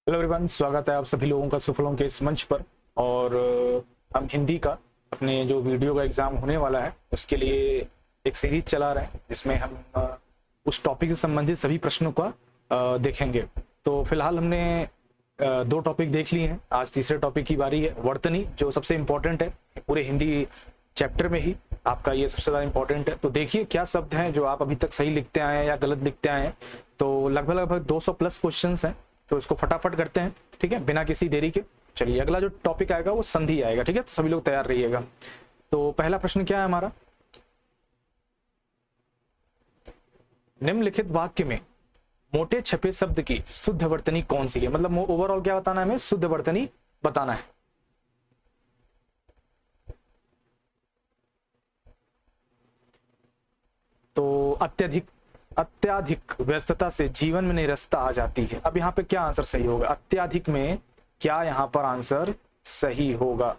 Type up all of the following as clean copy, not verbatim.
Hello everyone, स्वागत है आप सभी लोगों का सुफलों के इस मंच पर। और हम हिंदी का अपने जो वीडियो का एग्ज़ाम होने वाला है उसके लिए एक सीरीज चला रहे हैं जिसमें हम उस टॉपिक से संबंधित सभी प्रश्नों का देखेंगे। तो फिलहाल हमने दो टॉपिक देख लिए हैं। आज तीसरे टॉपिक की बारी है, वर्तनी, जो सबसे इम्पोर्टेंट है पूरे हिंदी चैप्टर में ही। आपका ये सबसे ज़्यादा इम्पोर्टेंट है। तो देखिए क्या शब्द हैं जो आप अभी तक सही लिखते आए हैं या गलत लिखते आए हैं। तो लगभग 200 प्लस क्वेश्चन हैं, तो इसको फटाफट करते हैं, ठीक है, बिना किसी देरी के। चलिए, अगला जो टॉपिक आएगा वो संधि आएगा, ठीक है। तो सभी लोग तैयार रहिएगा। तो पहला प्रश्न क्या है हमारा, निम्नलिखित वाक्य में मोटे छपे शब्द की शुद्ध वर्तनी कौन सी है। मतलब ओवरऑल क्या बताना है हमें, शुद्ध वर्तनी बताना है। तो अत्याधिक व्यस्तता से जीवन में निरस्ता आ जाती है। अब यहाँ पे क्या आंसर सही होगा, अत्याधिक में क्या यहाँ पर आंसर सही होगा।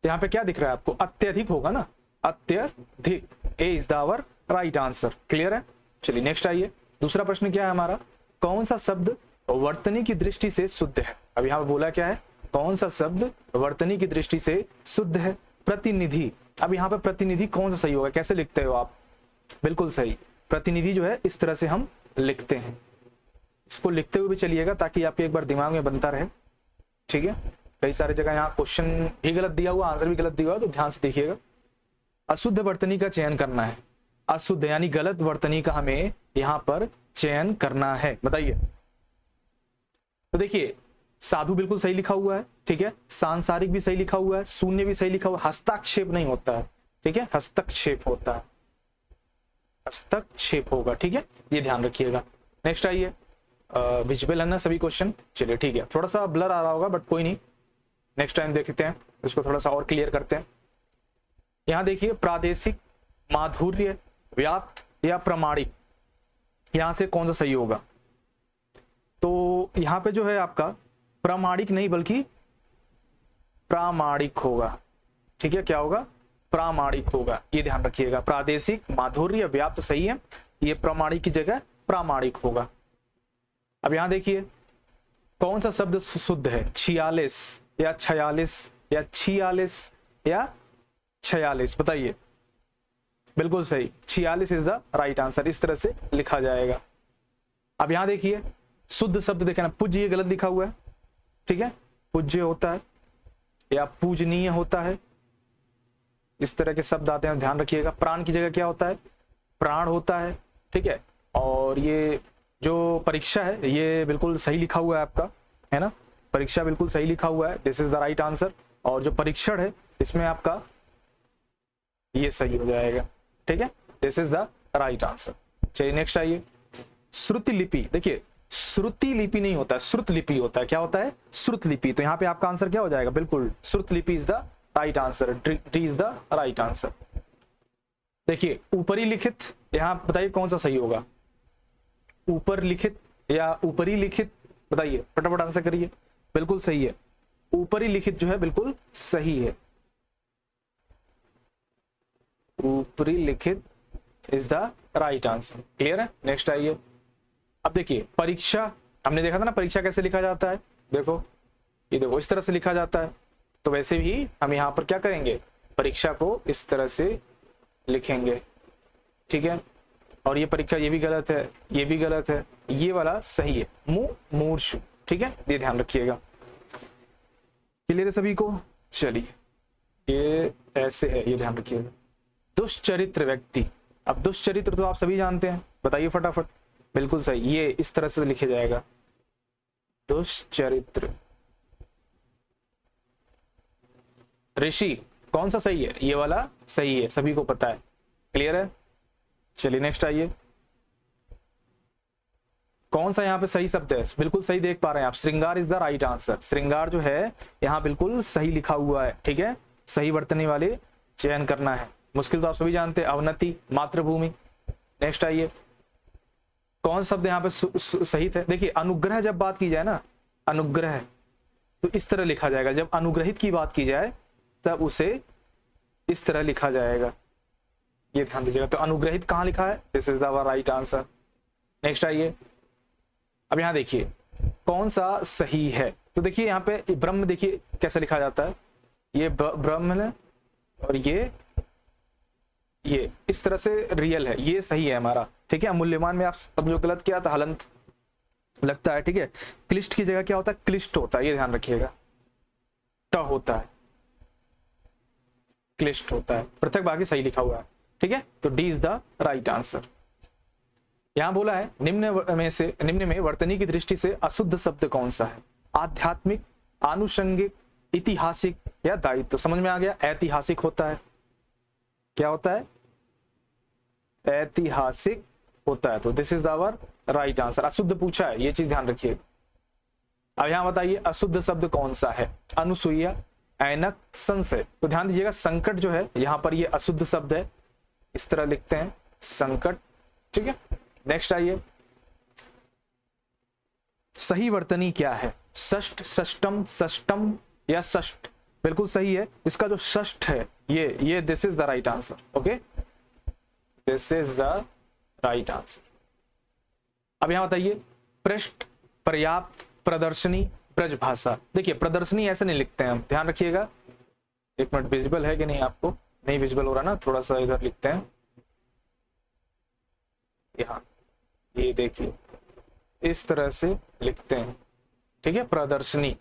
यहाँ पे क्या दिख रहा है आपको, अत्यधिक होगा ना, अत्यधिक। A is the our right answer. Clear है। चलिए नेक्स्ट आइए। दूसरा प्रश्न क्या है हमारा, कौन सा शब्द वर्तनी की दृष्टि से शुद्ध है। अब यहाँ पे बोला क्या है, कौन सा शब्द वर्तनी की दृष्टि से शुद्ध है। प्रतिनिधि। अब यहाँ पे प्रतिनिधि कौन सा सही होगा, कैसे लिखते हो आप, बिल्कुल सही। प्रतिनिधि जो है इस तरह से हम लिखते हैं। इसको लिखते हुए भी चलिएगा ताकि आपके एक बार दिमाग में बनता रहे, ठीक है। कई सारे जगह यहाँ क्वेश्चन भी गलत दिया हुआ, आंसर भी गलत दिया हुआ, तो ध्यान से देखिएगा। अशुद्ध वर्तनी का चयन करना है। अशुद्ध यानी गलत वर्तनी का हमें यहाँ पर चयन करना है। बताइए। तो देखिए, साधु बिल्कुल सही लिखा हुआ है, ठीक है। सांसारिक भी सही लिखा हुआ है, शून्य भी सही लिखा हुआ है। हस्ताक्षेप नहीं होता है, ठीक है, हस्तक्षेप होता है, हस्तक्षेप होगा, ठीक है, ये ध्यान रखिएगा। नेक्स्ट आइए। विजुअल है ना सभी क्वेश्चन, चलिए ठीक है। थोड़ा सा ब्लर आ रहा होगा बट कोई नहीं, नेक्स्ट टाइम देखते हैं, इसको थोड़ा सा और क्लियर करते हैं। यहाँ देखिए, प्रादेशिक, माधुर्य, व्याप्त या प्रमाणिक, यहां से कौन सा सही होगा। तो यहाँ पे जो है आपका प्रामाणिक नहीं बल्कि प्रामाणिक होगा, ठीक है। क्या होगा, प्रामाणिक होगा, ये ध्यान रखिएगा। प्रादेशिक, माधुर्य, व्याप्त सही है, ये प्रामाणिक की जगह प्रामाणिक होगा। अब यहां देखिए, कौन सा शब्द शुद्ध है, 46 या 46 या 46 या 46, बताइए। बिल्कुल सही, 46 इज द राइट आंसर, इस तरह से लिखा जाएगा। अब यहां देखिए, शुद्ध शब्द देखे ना, पूज्य, ये गलत लिखा हुआ है, ठीक है। पूज्य होता है या पूजनीय होता है, इस तरह के शब्द आते हैं, ध्यान रखिएगा। प्राण की जगह क्या होता है, प्राण होता है, ठीक है। और ये जो परीक्षा है ये बिल्कुल सही लिखा हुआ है आपका, है ना, परीक्षा बिल्कुल सही लिखा हुआ है, this is the right answer. और जो परीक्षण है इसमें आपका ये सही हो जाएगा, ठीक है, this is the right answer. चलिए नेक्स्ट आइए। श्रुति लिपि, देखिए श्रुति लिपि नहीं होता है, श्रुत लिपि होता है। क्या होता है, श्रुत लिपि। तो यहाँ पे आपका आंसर क्या हो जाएगा, बिल्कुल श्रुत लिपि is the right answer, D is the right answer. देखिए, ऊपरी लिखित, यहाँ बताइए कौन सा सही होगा, ऊपर लिखित या ऊपरी लिखित, बताइए, फटाफट आंसर करिए। बिल्कुल सही है, ऊपरी लिखित जो है बिल्कुल सही है, ऊपरी लिखित is the right answer. Clear है। नेक्स्ट आइए। अब देखिए, परीक्षा, हमने देखा था ना परीक्षा कैसे लिखा जाता है, देखो ये देखो इस तरह से लिखा जाता है। तो वैसे भी हम यहाँ पर क्या करेंगे, परीक्षा को इस तरह से लिखेंगे, ठीक है। और ये परीक्षा, ये भी गलत है, ये भी गलत है, ये वाला सही है, मूर्छु, ठीक है, ये ध्यान रखिएगा। क्लियर है सभी को। चलिए, ये ऐसे है, ये ध्यान रखिएगा। दुष्चरित्र व्यक्ति, अब दुष्चरित्र तो आप सभी जानते हैं, बताइए फटाफट। बिल्कुल सही, ये इस तरह से लिखा जाएगा, दुष्चरित्र। ऋषि, कौन सा सही है, ये वाला सही है, सभी को पता है। क्लियर है। चलिए नेक्स्ट आइए। कौन सा यहाँ पे सही शब्द है, बिल्कुल सही देख पा रहे हैं आप, श्रृंगार इज द राइट आंसर। श्रृंगार जो है यहाँ बिल्कुल सही लिखा हुआ है, ठीक है। सही वर्तनी वाले चयन करना है। मुश्किल तो आप सभी जानते हैं, अवनति, मातृभूमि। नेक्स्ट आइए, कौन शब्द यहाँ पे सही थे। देखिए, अनुग्रह जब बात की जाए ना, अनुग्रह, तो इस तरह लिखा जाएगा। जब अनुग्रहित की बात की जाए तब उसे इस तरह लिखा जाएगा, ये ध्यान दीजिएगा। तो अनुग्रहित कहाँ लिखा है, this is the right answer. Next आइए, अब यहाँ देखिए कौन सा सही है, तो देखिए यहाँ पे ब्रह्म देखिए कैसे लिखा जाता है, ये ब्रह्म है और ये इस तरह से रियल है, ये सही है हमारा, ठीक है। मूल्यमान में आप अब जो गलत किया था हलंत लगता है, ठीक है। क्लिष्ट की जगह क्या होता है, क्लिष्ट होता है, ये ध्यान रखिएगा, ट होता है, क्लिष्ट होता है, पृथक बाकी सही लिखा हुआ है, ठीक है। तो D is the right answer. यहां बोला है निम्न में वर्तनी की दृष्टि से अशुद्ध शब्द कौन सा है, आध्यात्मिक, आनुषंगिक, ऐतिहासिक या दायित्व। समझ में आ गया, ऐतिहासिक होता है, क्या होता है, ऐतिहासिक होता है, तो this is our right answer. अशुद्ध पूछा है, ये चीज ध्यान रखिए। अब यहां बताइए अशुद्ध शब्द कौन सा है, अनुसूया, ऐनक, संशय। तो ध्यान दीजिएगा संकट जो है यहां पर ये अशुद्ध शब्द है, इस तरह लिखते हैं संकट, ठीक है। नेक्स्ट आइए, सही वर्तनी क्या है, षष्ठ, षष्टम, षष्टम या षष्ठ। बिल्कुल सही है, इसका जो षष्ठ है ये this is the right answer, okay, this is the right answer. अब यहां बताइए पृष्ठ, पर्याप्त, प्रदर्शनी, ब्रजभाषा। देखिए प्रदर्शनी ऐसे नहीं लिखते हैं हम, ध्यान रखिएगा। एक मिनट, विजिबल है कि नहीं आपको, नहीं विजिबल हो रहा ना, थोड़ा सा इधर लिखते हैं, यहाँ ये देखिए इस तरह से लिखते हैं, ठीक है। प्रदर्शनी,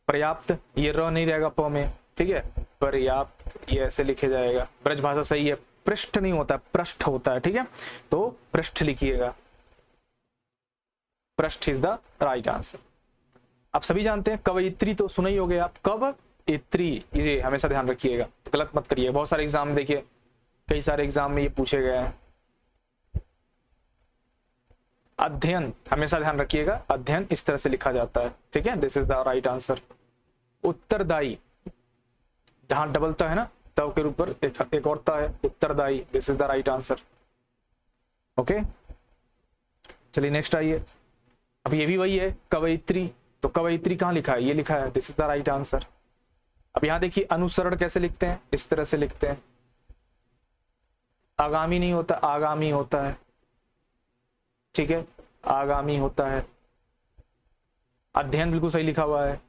पर्याप्त ये र नहीं रहेगा प में, ठीक है, पर्याप्त ये ऐसे लिखे जाएगा। ब्रजभाषा सही है, पृष्ठ नहीं होता, पृष्ठ होता है, ठीक है, तो पृष्ठ लिखिएगा, पृष्ठ इज द राइट आंसर। आप सभी जानते हैं कवयित्री, तो सुना ही होगे आप, कवयित्री, ये हमेशा ध्यान रखिएगा, गलत मत करिए। बहुत सारे एग्जाम देखिए, कई सारे एग्जाम में ये पूछे गए हैं। अध्ययन, हमेशा ध्यान रखिएगा, अध्ययन इस तरह से लिखा जाता है, ठीक है, this is the right answer. उत्तरदायी, जहां डबल त है ना, तव के ऊपर एक और त है, उत्तरदायी, this is the right answer, okay. चलिए नेक्स्ट आइए, अब ये भी वही है कवयित्री, तो कवयित्री कहां लिखा है, ये लिखा है, this is the right answer. अब यहां देखिए अनुसरण कैसे लिखते हैं, इस तरह से लिखते हैं, आगामी नहीं होता, आगामी होता है, ठीक है, आगामी होता है। अध्ययन बिल्कुल सही लिखा हुआ है,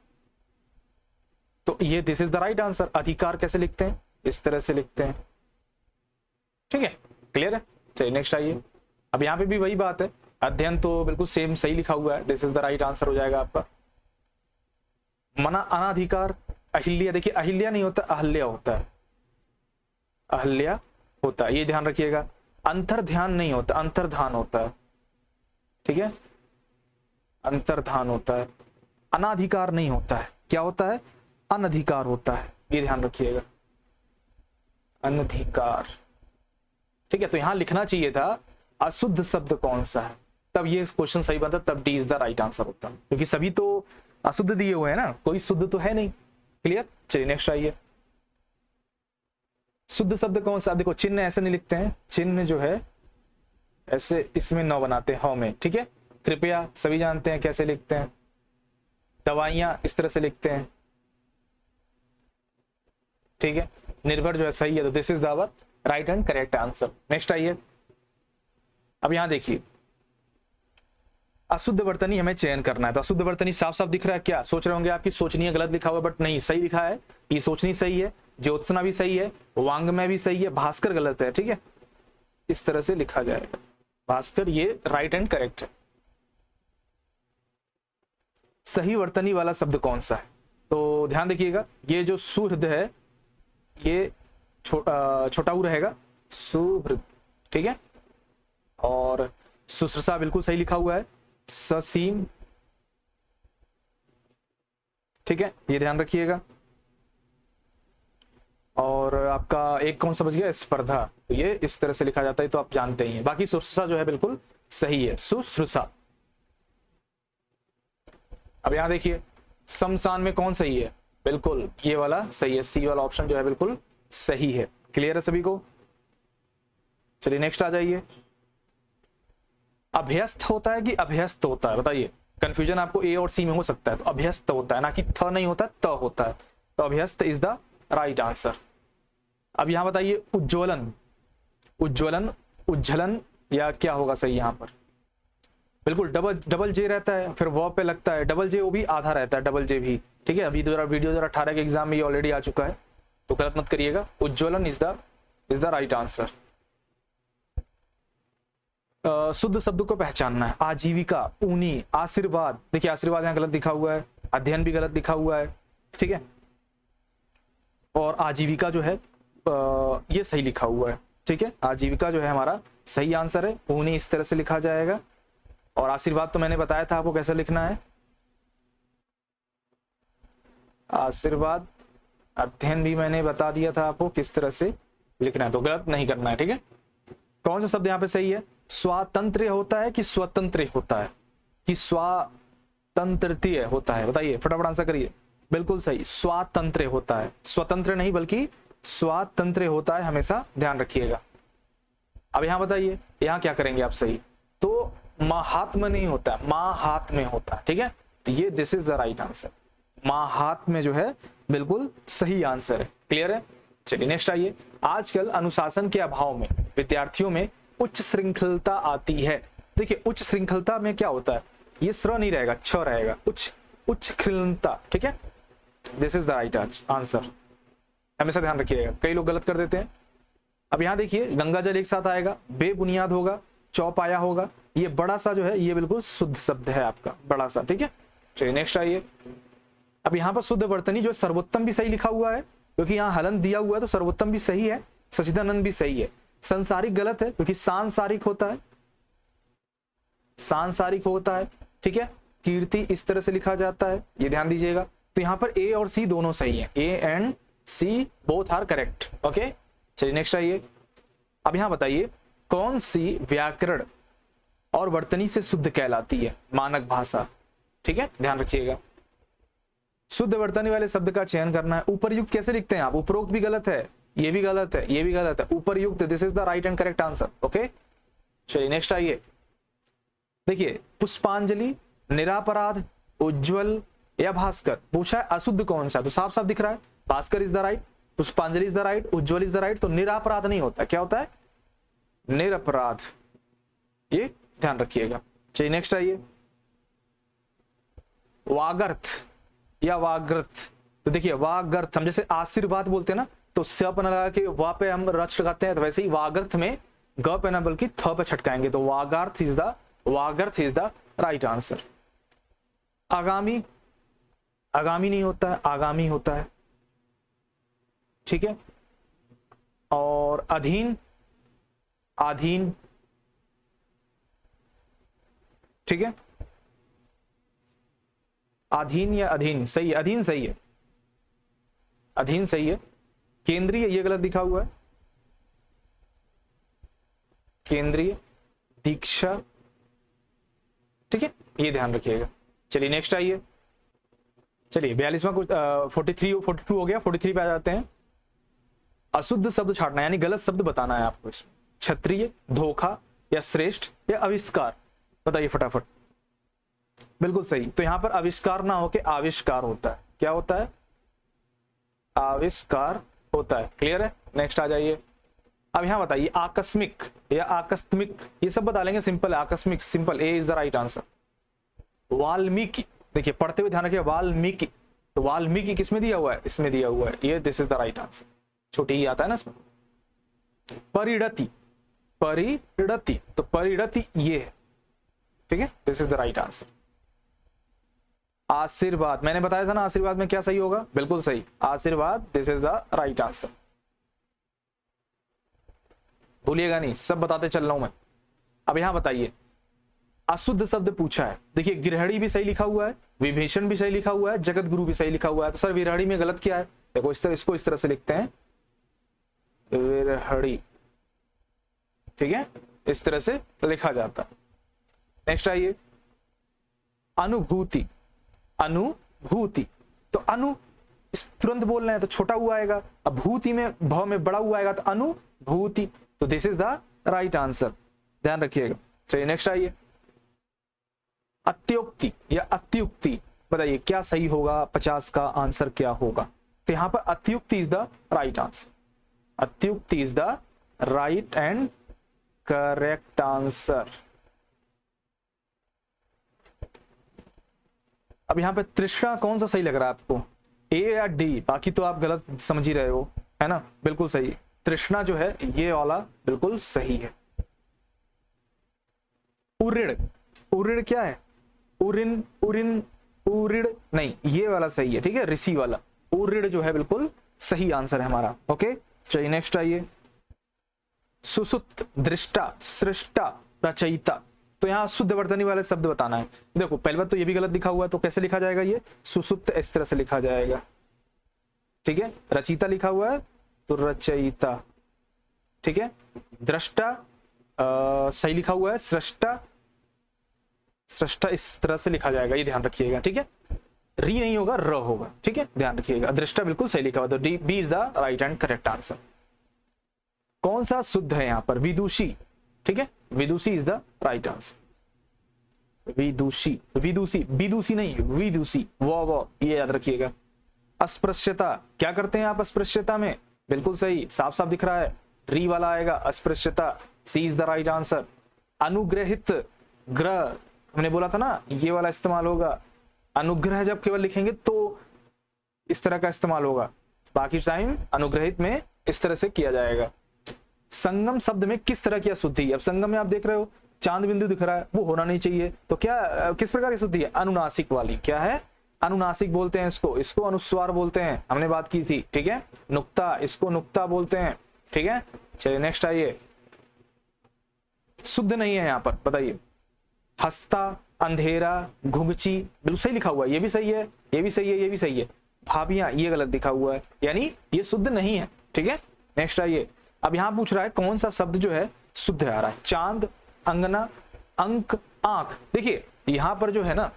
तो ये this is the right answer. अधिकार कैसे लिखते हैं, इस तरह से लिखते हैं, ठीक है, क्लियर है। चलिए नेक्स्ट आइए, अब यहां पे भी वही बात है, अध्ययन तो बिल्कुल सेम सही लिखा हुआ है, this is the right answer हो जाएगा आपका। मना, अनाधिकार, अहिल्या, देखिए अहिल्या नहीं होता, अहल्या होता है, अहल्या होता है, ये ध्यान रखिएगा। अंतर्ध्यान नहीं होता, अंतर्धान होता है, ठीक है, अंतर्धान होता है। अनाधिकार नहीं होता है, क्या होता है, अनधिकार होता है, ये ध्यान रखिएगा, अनधिकार, ठीक है। तो यहां लिखना चाहिए था अशुद्ध शब्द कौन सा है, तब ये क्वेश्चन सही बनता, तब D is the right answer होता, क्योंकि सभी तो अशुद्ध दिए हुए हैं ना, कोई शुद्ध तो है नहीं, क्लियर। चलिए नेक्स्ट आइए, शुद्ध शब्द कौन सा, देखो चिन्ह ऐसे नहीं लिखते हैं, चिन्ह जो है ऐसे इसमें न बनाते हैं, ह में, ठीक है। कृपया सभी जानते हैं कैसे लिखते हैं, दवाइयां इस तरह से लिखते हैं, ठीक है। निर्भर जो है सही है, तो this is our right and correct answer. Next आइए, अब यहां देखिए अशुद्ध वर्तनी हमें चयन करना है, तो अशुद्ध वर्तनी साफ साफ दिख रहा है, क्या सोच रहे होंगे आपकी सोचनीय गलत लिखा हुआ है, बट नहीं, सही लिखा है, ये सोचनी सही है, ज्योत्सना भी सही है, वांग्मय भी सही है, भास्कर गलत है, ठीक है, इस तरह से लिखा जाएगा भास्कर, ये राइट एंड करेक्ट है। सही वर्तनी वाला शब्द कौन सा है, तो ध्यान देखिएगा, ये जो सुहृद है ये छोटा ऊ रहेगा, सुहृद, ठीक है, और सुश्रुषा बिल्कुल सही लिखा हुआ है, ससीम, ठीक है, ये ध्यान रखिएगा। और आपका एक कौन सा बच गया, स्पर्धा, तो ये इस तरह से लिखा जाता है, तो आप जानते ही हैं। बाकी सुश्रुषा जो है बिल्कुल सही है, सुश्रुषा। अब यहां देखिए शमशान में कौन सही है, बिल्कुल ये वाला सही है, सी वाला ऑप्शन जो है बिल्कुल सही है, क्लियर है सभी को। चलिए नेक्स्ट आ जाइए, अभ्यस्त होता है कि अभ्यस्त होता है, बताइए, कंफ्यूजन आपको ए और सी में हो सकता है, तो अभ्यस्त होता है, ना कि थ नहीं होता, त होता है, तो अभ्यस्त इज द राइट आंसर। अब यहां बताइए उज्ज्वलन, उज्ज्वलन, उज्जलन या क्या होगा सही यहां पर, बिल्कुल डबल डबल जे रहता है, फिर वर्ब पे लगता है डबल जे, वो भी आधा रहता है डबल जे भी, ठीक है। अभी वीडियो 2018 के एग्जाम में ये ऑलरेडी आ चुका है, तो गलत मत करिएगा। उज्ज्वलन इज द राइट आंसर। शुद्ध शब्द को पहचानना है। आजीविका, ऊनी, आशीर्वाद, देखिए आशीर्वाद यहाँ गलत लिखा हुआ है, अध्ययन भी गलत लिखा हुआ है, ठीक है। और आजीविका जो है ये सही लिखा हुआ है, ठीक है। आजीविका जो है हमारा सही आंसर है। ऊनी इस तरह से लिखा जाएगा, और आशीर्वाद तो मैंने बताया था आपको कैसे लिखना है। आशीर्वाद, अध्ययन भी मैंने बता दिया था आपको किस तरह से लिखना है, तो गलत नहीं करना है, ठीक है। कौन सा शब्द यहाँ पे सही है? स्वातंत्र्य होता है कि स्वतंत्र होता है, कि स्वातंत्र्य होता है? बताइए, फटाफट आंसर करिए। बिल्कुल सही, स्वातंत्र्य होता है, स्वतंत्र नहीं बल्कि स्वातंत्र्य होता है, हमेशा ध्यान रखिएगा। अब यहां बताइए, यहां क्या करेंगे आप? सही तो महात्म नहीं होता है, महात्म्य होता है, ठीक है। तो ये this is the right answer, महात्म्य जो है बिल्कुल सही आंसर है। क्लियर है? चलिए नेक्स्ट आइए। आजकल अनुशासन के अभाव में विद्यार्थियों में उच्च श्रृंखलता आती है। देखिए उच्च श्रृंखलता में क्या होता है, ये श्र नहीं रहेगा, छ रहेगा, उच्च श्रृंखलता, ठीक है। This is the right answer, हमेशा ध्यान रखिएगा, कई लोग गलत कर देते हैं। अब यहां देखिए गंगा जल एक साथ आएगा, बेबुनियाद होगा, चौपाया होगा, ये बड़ा सा जो है ये बिल्कुल शुद्ध शब्द है आपका, बड़ा सा, ठीक है। चलिए नेक्स्ट आइए। अब यहाँ पर शुद्ध वर्तनी जो सर्वोत्तम भी सही लिखा हुआ है, क्योंकि यहाँ हलन दिया हुआ है, तो सर्वोत्तम भी सही है, सचिदानंद भी सही है। संसारिक गलत है, क्योंकि सांसारिक होता है, सांसारिक होता है, ठीक है। कीर्ति इस तरह से लिखा जाता है, ये ध्यान दीजिएगा। तो यहाँ पर ए और सी दोनों सही है, A and C both are correct, okay. चलिए नेक्स्ट आइए। अब यहां बताइए कौन सी व्याकरण और वर्तनी से शुद्ध कहलाती है? मानक भाषा, ठीक है, ध्यान रखिएगा। शुद्ध वर्तनी वाले शब्द का चयन करना है। उपरयुक्त कैसे लिखते हैं आप? उपरोक्त भी गलत है, ये भी गलत है, ये भी गलत है, उपरयुक्त, this is the right and correct answer, okay. चलिए नेक्स्ट आइए। देखिए पुष्पांजलि, निरापराध, उज्जवल या भास्कर, पूछा है अशुद्ध कौन सा, तो साफ साफ दिख रहा है भास्कर इज द राइट, पुष्पांजलि is the right, Ujjwal is the right. तो निरापराध नहीं होता, क्या होता है? निरपराध, ये ध्यान रखिएगा। चलिए नेक्स्ट आइए। वागर्थ या वाग्रथ, तो देखिए वागर्थ, हम जैसे आशीर्वाद बोलते हैं ना, तो स पे लगा के वा पे हम रच लगाते हैं, तो वैसे ही वागर्थ में ग पे ना बल्कि थ पे छटकाएंगे, तो वागर्थ इज द राइट आंसर। आगामी, आगामी नहीं होता है, आगामी होता है, ठीक है। और अधीन, अधीन, ठीक है। अधीन या अधीन सही है, अधीन सही है, अधीन सही है। केंद्रीय ये गलत लिखा हुआ है, केंद्रीय, दीक्षा, ठीक है, ये ध्यान रखिएगा। चलिए नेक्स्ट आइए। चलिए 42वां कुछ 42 हो गया, 43 पे आ जाते हैं। अशुद्ध शब्द छाटना यानी गलत शब्द बताना है आपको इसमें। क्षत्रिय, धोखा या श्रेष्ठ या आविष्कार, बताइए फटाफट। बिल्कुल सही, तो यहां पर आविष्कार ना होके आविष्कार होता है, क्या होता है? आविष्कार होता है, क्लियर है। नेक्स्ट आ जाइए। अब यहां बताइए आकस्मिक या आकस्मिक, ये सब बता लेंगे, सिंपल है, आकस्मिक simple, A is the right answer. Valmiki, देखिए पढ़ते हुए ध्यान रखिए, वाल्मीकि, तो वाल्मीकि किसमें दिया हुआ है? इसमें दिया हुआ है, ये this is the right answer, छोटी ही आता है ना इसमें। परिणति, परिणति, तो परिणति ये है, ठीक है, this is the right answer. आशीर्वाद, मैंने बताया था ना आशीर्वाद में क्या सही होगा, बिल्कुल सही, आशीर्वाद, this is the right answer. भूलिएगा नहीं, सब बताते चल रहा हूं मैं। अब यहां बताइए अशुद्ध शब्द पूछा है, देखिए गिरहड़ी भी सही लिखा हुआ है, विभीषण भी सही लिखा हुआ है, जगत गुरु भी सही लिखा हुआ है, तो सर विरहड़ी में गलत क्या है? देखो इस तरह, इसको इस तरह से लिखते हैं, विरहड़ी, ठीक है, इस तरह से लिखा जाता है। नेक्स्ट आइए। अनुभूति, अनुभूति, तो अनु तुरंत बोल रहे हैं तो छोटा हुआ आएगा, अब भूति में भ में बड़ा हुआ आएगा, तो अनुभूति, तो this is the right answer, ध्यान रखिएगा। चलिए नेक्स्ट आइए। अत्युक्ति या अत्युक्ति, बताइए क्या सही होगा? 50 का आंसर क्या होगा? तो यहां पर अत्युक्ति इज द राइट आंसर, अत्युक्ति is the right and correct answer. अब यहाँ पे तृष्णा कौन सा सही लग रहा है आपको, ए या डी? बाकी तो आप गलत समझ ही रहे हो, है ना। बिल्कुल सही, तृष्णा जो है ये वाला बिल्कुल सही है। उऋण, उऋण क्या है? उरिन, उरिन, उऋण नहीं, ये वाला सही है, ठीक है, ऋषि वाला। उऋण जो है बिल्कुल सही आंसर है हमारा। ओके, चलिए नेक्स्ट आइए। सुसुप्त, दृष्टा, सृष्टा, रचयिता। तो यहाँ शुद्ध वर्तनी वाले शब्द बताना है। देखो पहली बात तो ये भी गलत लिखा हुआ है, तो कैसे लिखा जाएगा? ये सुसुप्त इस तरह से लिखा जाएगा, ठीक है। रचयिता लिखा हुआ है तो रचयिता, ठीक है। दृष्टा सही लिखा हुआ है, सृष्टा, सृष्टा इस तरह से लिखा जाएगा, ये ध्यान रखिएगा, ठीक है। री नहीं होगा, र होगा, ठीक है, ध्यान रखिएगा। दृष्टा बिल्कुल सही लिखा हुआ, तो D, B is the right and correct answer. कौन सा शुद्ध है यहाँ पर? विदुषी, ठीक है, विदुषी इज द राइट आंसर। विदुषी, विदुषी, विदुषी नहीं, विदुषी, वो ये याद रखिएगा। अस्पृश्यता, क्या करते हैं आप अस्पृश्यता में? बिल्कुल सही, साफ साफ दिख रहा है, री वाला आएगा, अस्पृश्यता, सी इज द राइट आंसर। अनुग्रहित, ग्रह, हमने बोला था ना ये वाला इस्तेमाल होगा। अनुग्रह जब केवल लिखेंगे तो इस तरह का इस्तेमाल होगा, बाकी टाइम अनुग्रहित में इस तरह से किया जाएगा। संगम शब्द में किस तरह की अशुद्धि है? अब संगम में आप देख रहे हो चांद बिंदु दिख रहा है, वो होना नहीं चाहिए, तो क्या किस प्रकार की शुद्धि है? अनुनासिक वाली। क्या है? अनुनासिक बोलते हैं इसको, इसको अनुस्वार बोलते हैं, हमने बात की थी, ठीक है। नुक्ता, इसको नुक्ता बोलते हैं, ठीक है। चलिए नेक्स्ट आइए। शुद्ध नहीं है यहाँ पर, बताइए। हस्ता, अंधेरा, घुंघची, बिल्कुल सही लिखा हुआ है, ये भी सही है, ये भी सही है, ये भी सही है। भाभियां, ये गलत लिखा हुआ है, यानी ये शुद्ध नहीं है, ठीक है। नेक्स्ट आइए। अब यहां पूछ रहा है कौन सा शब्द जो है शुद्ध आ रहा है? चांद, अंगना, अंक, आंख। देखिए यहां पर जो है ना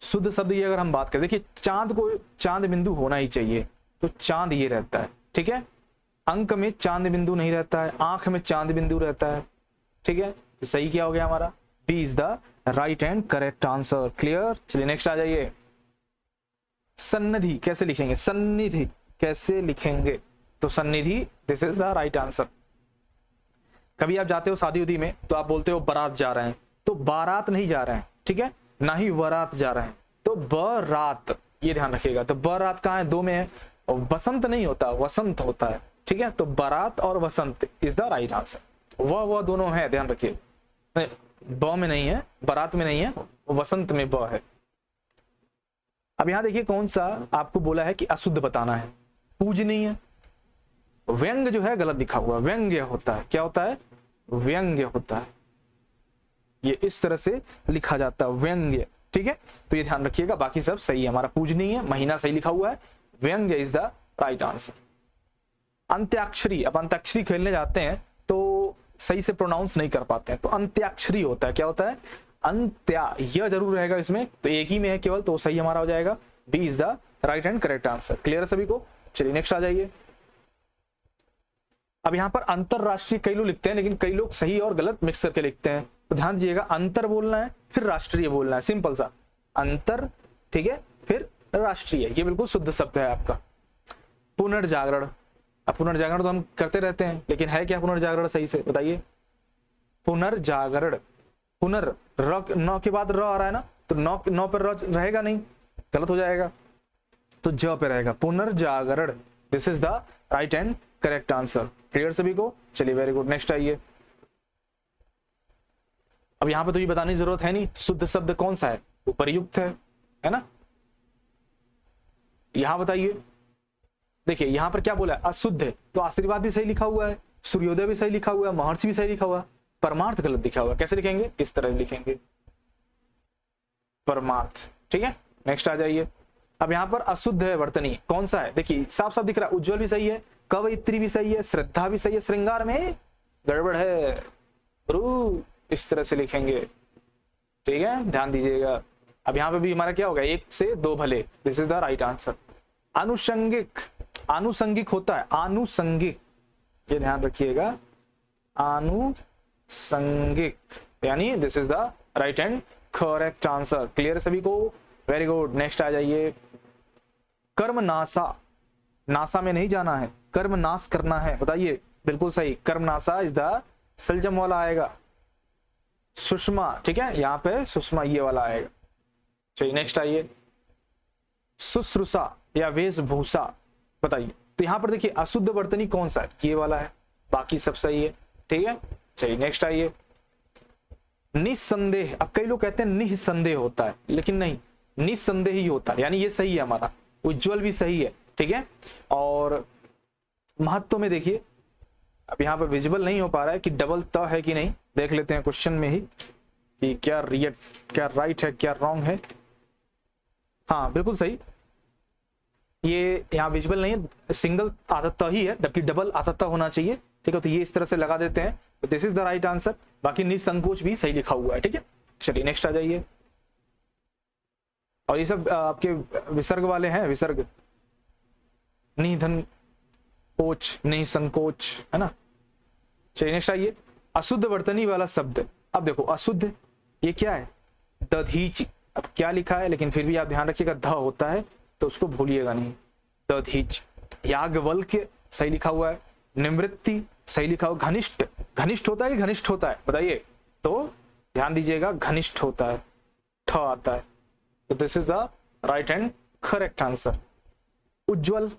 शुद्ध शब्द, ये अगर हम बात करें, देखिए चांद को चांद बिंदु होना ही चाहिए, तो चांद ये रहता है, ठीक है। अंक में चांद बिंदु नहीं रहता है, आंख में चांद बिंदु रहता है, ठीक है। तो सही क्या हो गया हमारा? B is the right and correct answer. Clear? चलिए नेक्स्ट आ जाइए। सन्निधि कैसे लिखेंगे? सन्निधि कैसे लिखेंगे? तो सन्निधि, this is the right answer. कभी आप जाते हो शादी उदी में तो आप बोलते हो बारात जा रहे हैं, तो बारात नहीं जा रहे हैं, ठीक है, ना ही वरात जा रहे हैं, तो बरात, ये ध्यान रखिएगा। तो बरात कहाँ है? दो में है, और वसंत नहीं होता, वसंत होता है, ठीक है। तो बारात और वसंत इज द राइट आंसर। वह दोनों है, ध्यान रखिए, ब में नहीं है, बारात में नहीं है, वसंत में ब है। अब यहां देखिए कौन सा आपको बोला है कि अशुद्ध बताना है। पूजनीय, व्यंग जो है गलत लिखा हुआ, व्यंग्य होता है। क्या होता है? व्यंग्य होता है, ये इस तरह से लिखा जाता है, व्यंग्य, ठीक है। तो ये ध्यान रखिएगा, बाकी सब सही है हमारा। पूजनीय, महीना सही लिखा हुआ है, व्यंग्य इज द राइट आंसर। अंत्याक्षरी, अब अंत्याक्षरी खेलने जाते हैं तो सही से प्रोनाउंस नहीं कर पाते हैं, तो अंत्याक्षरी होता है। क्या होता है? अंत्या, यह जरूर रहेगा इसमें, तो एक ही में है केवल, तो सही हमारा हो जाएगा, B is the right and correct answer. Clear है सभी को? चलिए नेक्स्ट आ जाइए। अब यहाँ पर अंतरराष्ट्रीय कई लोग लिखते हैं, लेकिन कई लोग सही और गलत मिक्स करके लिखते हैं, तो ध्यान दीजिएगा, अंतर बोलना है फिर राष्ट्रीय बोलना है, सिंपल सा, अंतर, ठीक है, फिर राष्ट्रीय, ये बिल्कुल शुद्ध शब्द है आपका। पुनर्जागरण, अब पुनर्जागरण तो हम करते रहते हैं, लेकिन है क्या पुनर्जागरण सही से बताइए? पुनर्जागरण, पुनर, नौ के बाद र आ रहा है ना, तो नौ पर र रहेगा नहीं, गलत हो जाएगा, तो ज पे रहेगा, पुनर्जागरण। This is the right and correct answer. Clear सभी को? चलिए वेरी गुड, नेक्स्ट आइए। अब यहां पे तो ये बताने की जरूरत है नहीं, शुद्ध शब्द कौन सा है? वो प्रयुक्त है ना। यहां बताइए, देखिए यहां पर क्या बोला है? अशुद्ध है, तो आशीर्वाद भी सही लिखा हुआ है, सूर्योदय भी सही लिखा हुआ है, महर्षि भी सही लिखा हुआ है, परमार्थ गलत लिखा हुआ है। कैसे लिखेंगे? इस तरह लिखेंगे, परमार्थ, ठीक है। नेक्स्ट आ जाइए। अब यहाँ पर अशुद्ध है वर्तनी, कौन सा है? देखिए साफ साफ दिख रहा है, उज्जवल भी सही है, कवयित्री भी सही है, श्रद्धा भी सही है, श्रृंगार में गड़बड़ है, इस तरह से लिखेंगे, ठीक है, ध्यान दीजिएगा। अब यहाँ पे भी हमारा क्या होगा? एक से दो भले, this is the right answer. आनुषंगिक, आनुषंगिक होता है, आनुषंगिक, ये ध्यान रखिएगा, आनुषंगिक, यानी this is the right and correct answer. Clear सभी को? वेरी गुड, नेक्स्ट आ जाइए। कर्म नासा, नासा में नहीं जाना है, कर्म नाश करना है, बताइए? बिल्कुल सही, कर्म नासा इज द सलजम वाला आएगा। सुषमा, ठीक है, यहाँ पे सुषमा ये वाला आएगा। चलिए नेक्स्ट आइए, शुश्रूषा या वेशभूषा बताइए। तो यहां पर देखिए अशुद्ध वर्तनी कौन सा है, ये वाला है, बाकी सब सही है, ठीक है। चलिए नेक्स्ट आइए, निस्संदेह। अब कई लोग कहते हैं निस्संदेह होता है, लेकिन नहीं, निस्संदेह ही होता है, यानी ये सही है हमारा। उज्ज्वल भी सही है, ठीक है। और महत्व में देखिए, अब यहाँ पे विजिबल नहीं हो पा रहा है कि डबल त है कि नहीं, देख लेते हैं क्वेश्चन में ही कि क्या राइट है क्या रॉन्ग है। हाँ बिल्कुल सही, ये यहाँ विजिबल नहीं है, सिंगल आधा त ही है, जबकि डबल आधा त होना चाहिए, ठीक है। तो ये इस तरह से लगा देते हैं, तो this is the right answer. बाकी निसंकोच भी सही लिखा हुआ है, ठीक है। चलिए नेक्स्ट आ जाइए, और ये सब आपके विसर्ग वाले हैं, विसर्ग, निधन कोच, नहीं संकोच, है ना। चलिए नेक्स्ट आइए, अशुद्ध वर्तनी वाला शब्द। अब देखो अशुद्ध ये क्या है, दधीच। अब क्या लिखा है, लेकिन फिर भी आप ध्यान रखिएगा ध होता है तो उसको भूलिएगा नहीं, दधीच। याज्ञवल्क्य सही लिखा हुआ है, निवृत्ति सही लिखा हुआ, घनिष्ठ, घनिष्ठ होता है कि घनिष्ठ होता है बताइए, तो ध्यान दीजिएगा घनिष्ठ होता है, ठ आता है, तो this is the right and correct answer. उज्ज्वल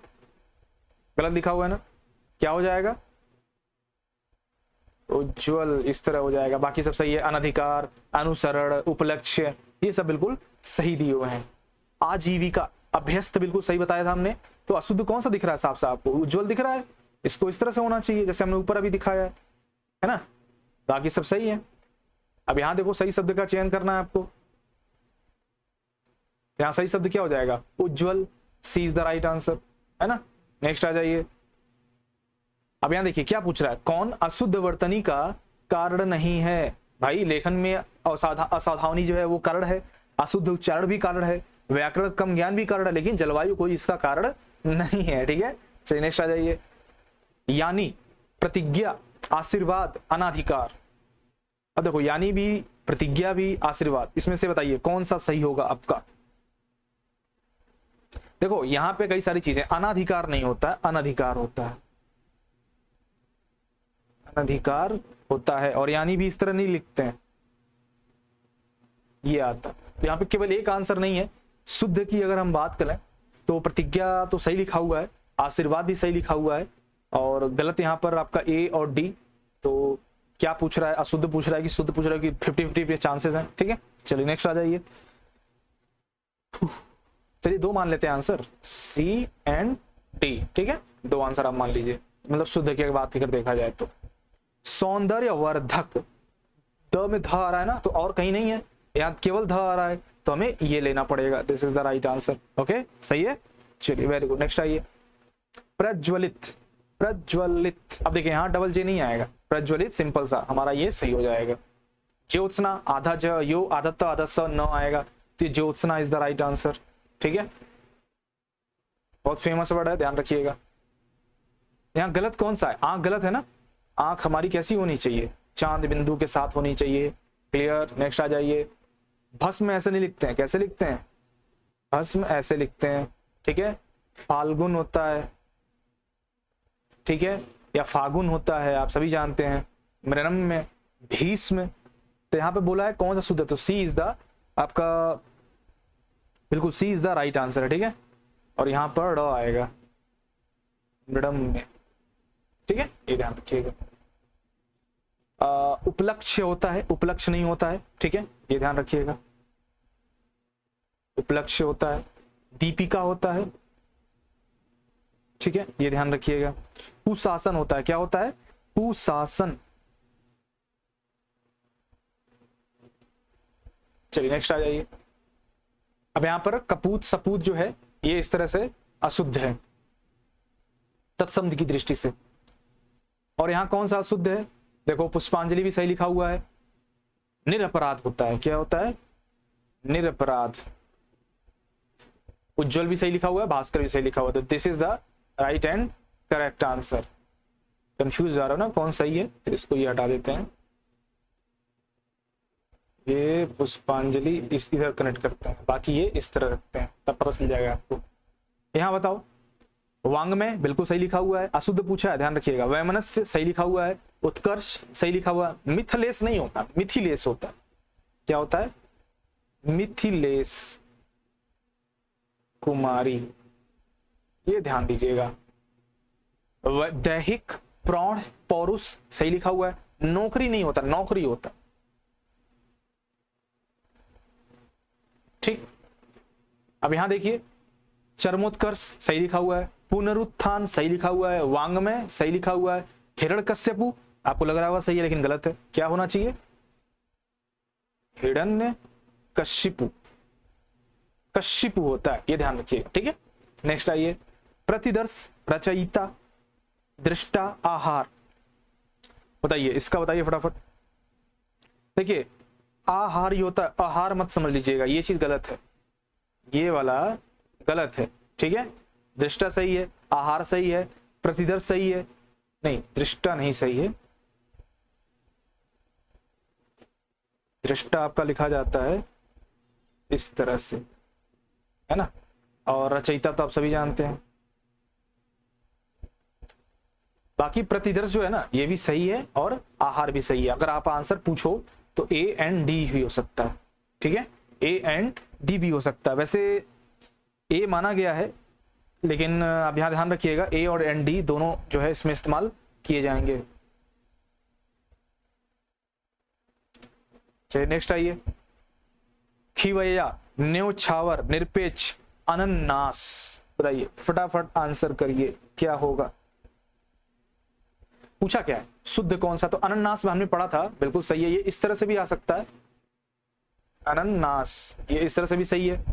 गलत लिखा हुआ है ना, क्या हो जाएगा, उज्ज्वल इस तरह हो जाएगा, बाकी सब सही है। अनधिकार, अनुसरण, उपलक्ष्य, ये सब बिल्कुल सही दिए हुए हैं। आजीविका, अभ्यस्त बिल्कुल सही बताया था हमने। तो अशुद्ध कौन सा दिख रहा है साफ साफ आपको, उज्ज्वल दिख रहा है, इसको इस तरह से होना चाहिए जैसे हमने ऊपर अभी दिखाया है ना, बाकी सब सही है। अब यहां देखो सही शब्द का चयन करना है आपको, यहां सही शब्द क्या हो जाएगा, उज्ज्वल, सी इज द राइट आंसर, है ना। नेक्स्ट आ जाइए, अब यहां देखिए क्या पूछ रहा है, कौन अशुद्ध वर्तनी का कारण नहीं है। भाई लेखन में असावधानी जो है वो कारण है, अशुद्ध उच्चारण भी कारण है, व्याकरण कम ज्ञान भी कारण है, लेकिन जलवायु कोई इसका कारण नहीं है, ठीक है। चलिए नेक्स्ट आ जाइए, यानी, प्रतिज्ञा, आशीर्वाद, अनाधिकार। अब देखो यानी भी, प्रतिज्ञा भी, आशीर्वाद, इसमें से बताइए कौन सा सही होगा आपका। देखो यहां पे कई सारी चीजें, अनाधिकार नहीं होता है, अनधिकार होता है, अनधिकार होता है, और यानी भी इस तरह नहीं लिखते हैं, ये आता। तो यहाँ पे केवल एक आंसर नहीं है। शुद्ध की अगर हम बात करें तो प्रतिज्ञा तो सही लिखा हुआ है, आशीर्वाद भी सही लिखा हुआ है, और गलत यहाँ पर आपका ए और डी। तो क्या पूछ रहा है, अशुद्ध पूछ रहा है कि शुद्ध पूछ रहा है कि 50-50 चांसेस हैं, ठीक है। चलिए नेक्स्ट आ जाइए, चलिए दो मान लेते हैं आंसर, सी एंड डी, ठीक है, दो आंसर आप मान लीजिए, मतलब शुद्ध की बात कर देखा जाए तो। सौंदर्य वर्धक, द में ध आ रहा है ना, तो और कहीं नहीं है, यहाँ केवल ध आ रहा है, तो हमें ये लेना पड़ेगा, this is the right answer, okay सही है। चलिए वेरी गुड, नेक्स्ट आइए, प्रज्वलित, प्रज्वलित। अब देखिए यहाँ डबल जे नहीं आएगा, प्रज्वलित सिंपल सा हमारा ये सही हो जाएगा। ज्योत्सना, आधा ज यो, आधा त, आधा स न आएगा, तो Jyotsna is the right answer, ठीक है। बहुत फेमस वर्ड है, ध्यान रखिएगा। यहाँ गलत कौन सा है, आंख गलत है ना, आंख हमारी कैसी होनी चाहिए, चांद बिंदु के साथ होनी चाहिए, क्लियर। नेक्स्ट आ जाइए, भस्म ऐसे नहीं लिखते हैं, कैसे लिखते हैं, भस्म ऐसे लिखते हैं, ठीक है। फाल्गुन होता है, ठीक है, या फागुन होता है, आप सभी जानते हैं। मृणम में भीष्म, तो यहाँ पे बोला है कौन सा शुद्ध है, तो सी इज द आपका, बिल्कुल सी इज द राइट आंसर है, ठीक है। और यहाँ पर ड आएगा मृणम में, ठीक है, ये ध्यान रखिएगा। उपलक्ष्य होता है, उपलक्ष्य नहीं होता है, ठीक है, ये ध्यान रखिएगा। उपलक्ष्य होता है, दीपिका होता है, ठीक है, ये ध्यान रखिएगा। कुशासन होता है, क्या होता है, कुशासन। चलिए नेक्स्ट आ जाइए, अब यहां पर कपूत सपूत जो है ये इस तरह से अशुद्ध है तत्संध की दृष्टि से। और यहां कौन सा अशुद्ध है, देखो पुष्पांजलि भी सही लिखा हुआ है, निरपराध होता है, क्या होता है, निरपराध। उज्ज्वल भी सही लिखा हुआ है, भास्कर भी सही लिखा हुआ है, तो this is the right and correct answer. Confuse जा रहा हो ना कौन सही है, तो इसको ये हटा देते हैं, ये पुष्पांजलि इस इधर कनेक्ट करते हैं, बाकी ये इस तरह रखते हैं, तब पता चल जाएगा आपको। यहां बताओ, वांग में बिल्कुल सही लिखा हुआ है, अशुद्ध पूछा है, ध्यान रखिएगा। वैमनस्य सही लिखा हुआ है, उत्कर्ष सही लिखा हुआ है, मिथिलेश नहीं होता, मिथिलेश होता है, क्या होता है, मिथिलेश, कुमारी, ये ध्यान दीजिएगा। दैहिक, प्रौढ़, पौरुष सही लिखा हुआ है। नौकरी नहीं होता, नौकरी होता। ठीक, अब यहां देखिए, चरमोत्कर्ष सही लिखा हुआ है, पुनरुत्थान सही लिखा हुआ है, वांग्मय सही लिखा हुआ है, हिरण्यकश्यपु आपको लग रहा होगा सही है लेकिन गलत है। क्या होना चाहिए? हिरण्य कश्यपु, कश्यपु होता है, ये ध्यान रखिएगा। ठीक है, नेक्स्ट आइए, प्रतिदर्श, रचयिता, दृष्टा, आहार। बताइए इसका, बताइए फटाफट। देखिए आहार ही होता है, आहार मत समझ लीजिएगा, ये चीज गलत है, ये वाला गलत है। ठीक है, दृष्टा सही है, आहार सही है, प्रतिदर्श सही है, नहीं दृष्टा नहीं सही है, दृष्टा आपका लिखा जाता है इस तरह से, है ना, और रचयिता तो आप सभी जानते हैं। बाकी प्रतिदर्श जो है ना, ये भी सही है और आहार भी सही है। अगर आप आंसर पूछो तो ए एंड डी भी हो सकता है। ठीक है, ए एंड डी भी हो सकता है। वैसे ए माना गया है, लेकिन आप यहां ध्यान रखिएगा ए और एंड डी दोनों जो है इसमें इस्तेमाल किए जाएंगे। चलिए नेक्स्ट आइए, खिवैया, न्योछावर, निरपेक्ष, अनन्नास। बताइए फटाफट आंसर करिए क्या होगा। पूछा क्या है, शुद्ध कौन सा? तो अनन्नास में हमने पढ़ा था, बिल्कुल सही है। ये इस तरह से भी आ सकता है, अनन्नास, ये इस तरह से भी सही है।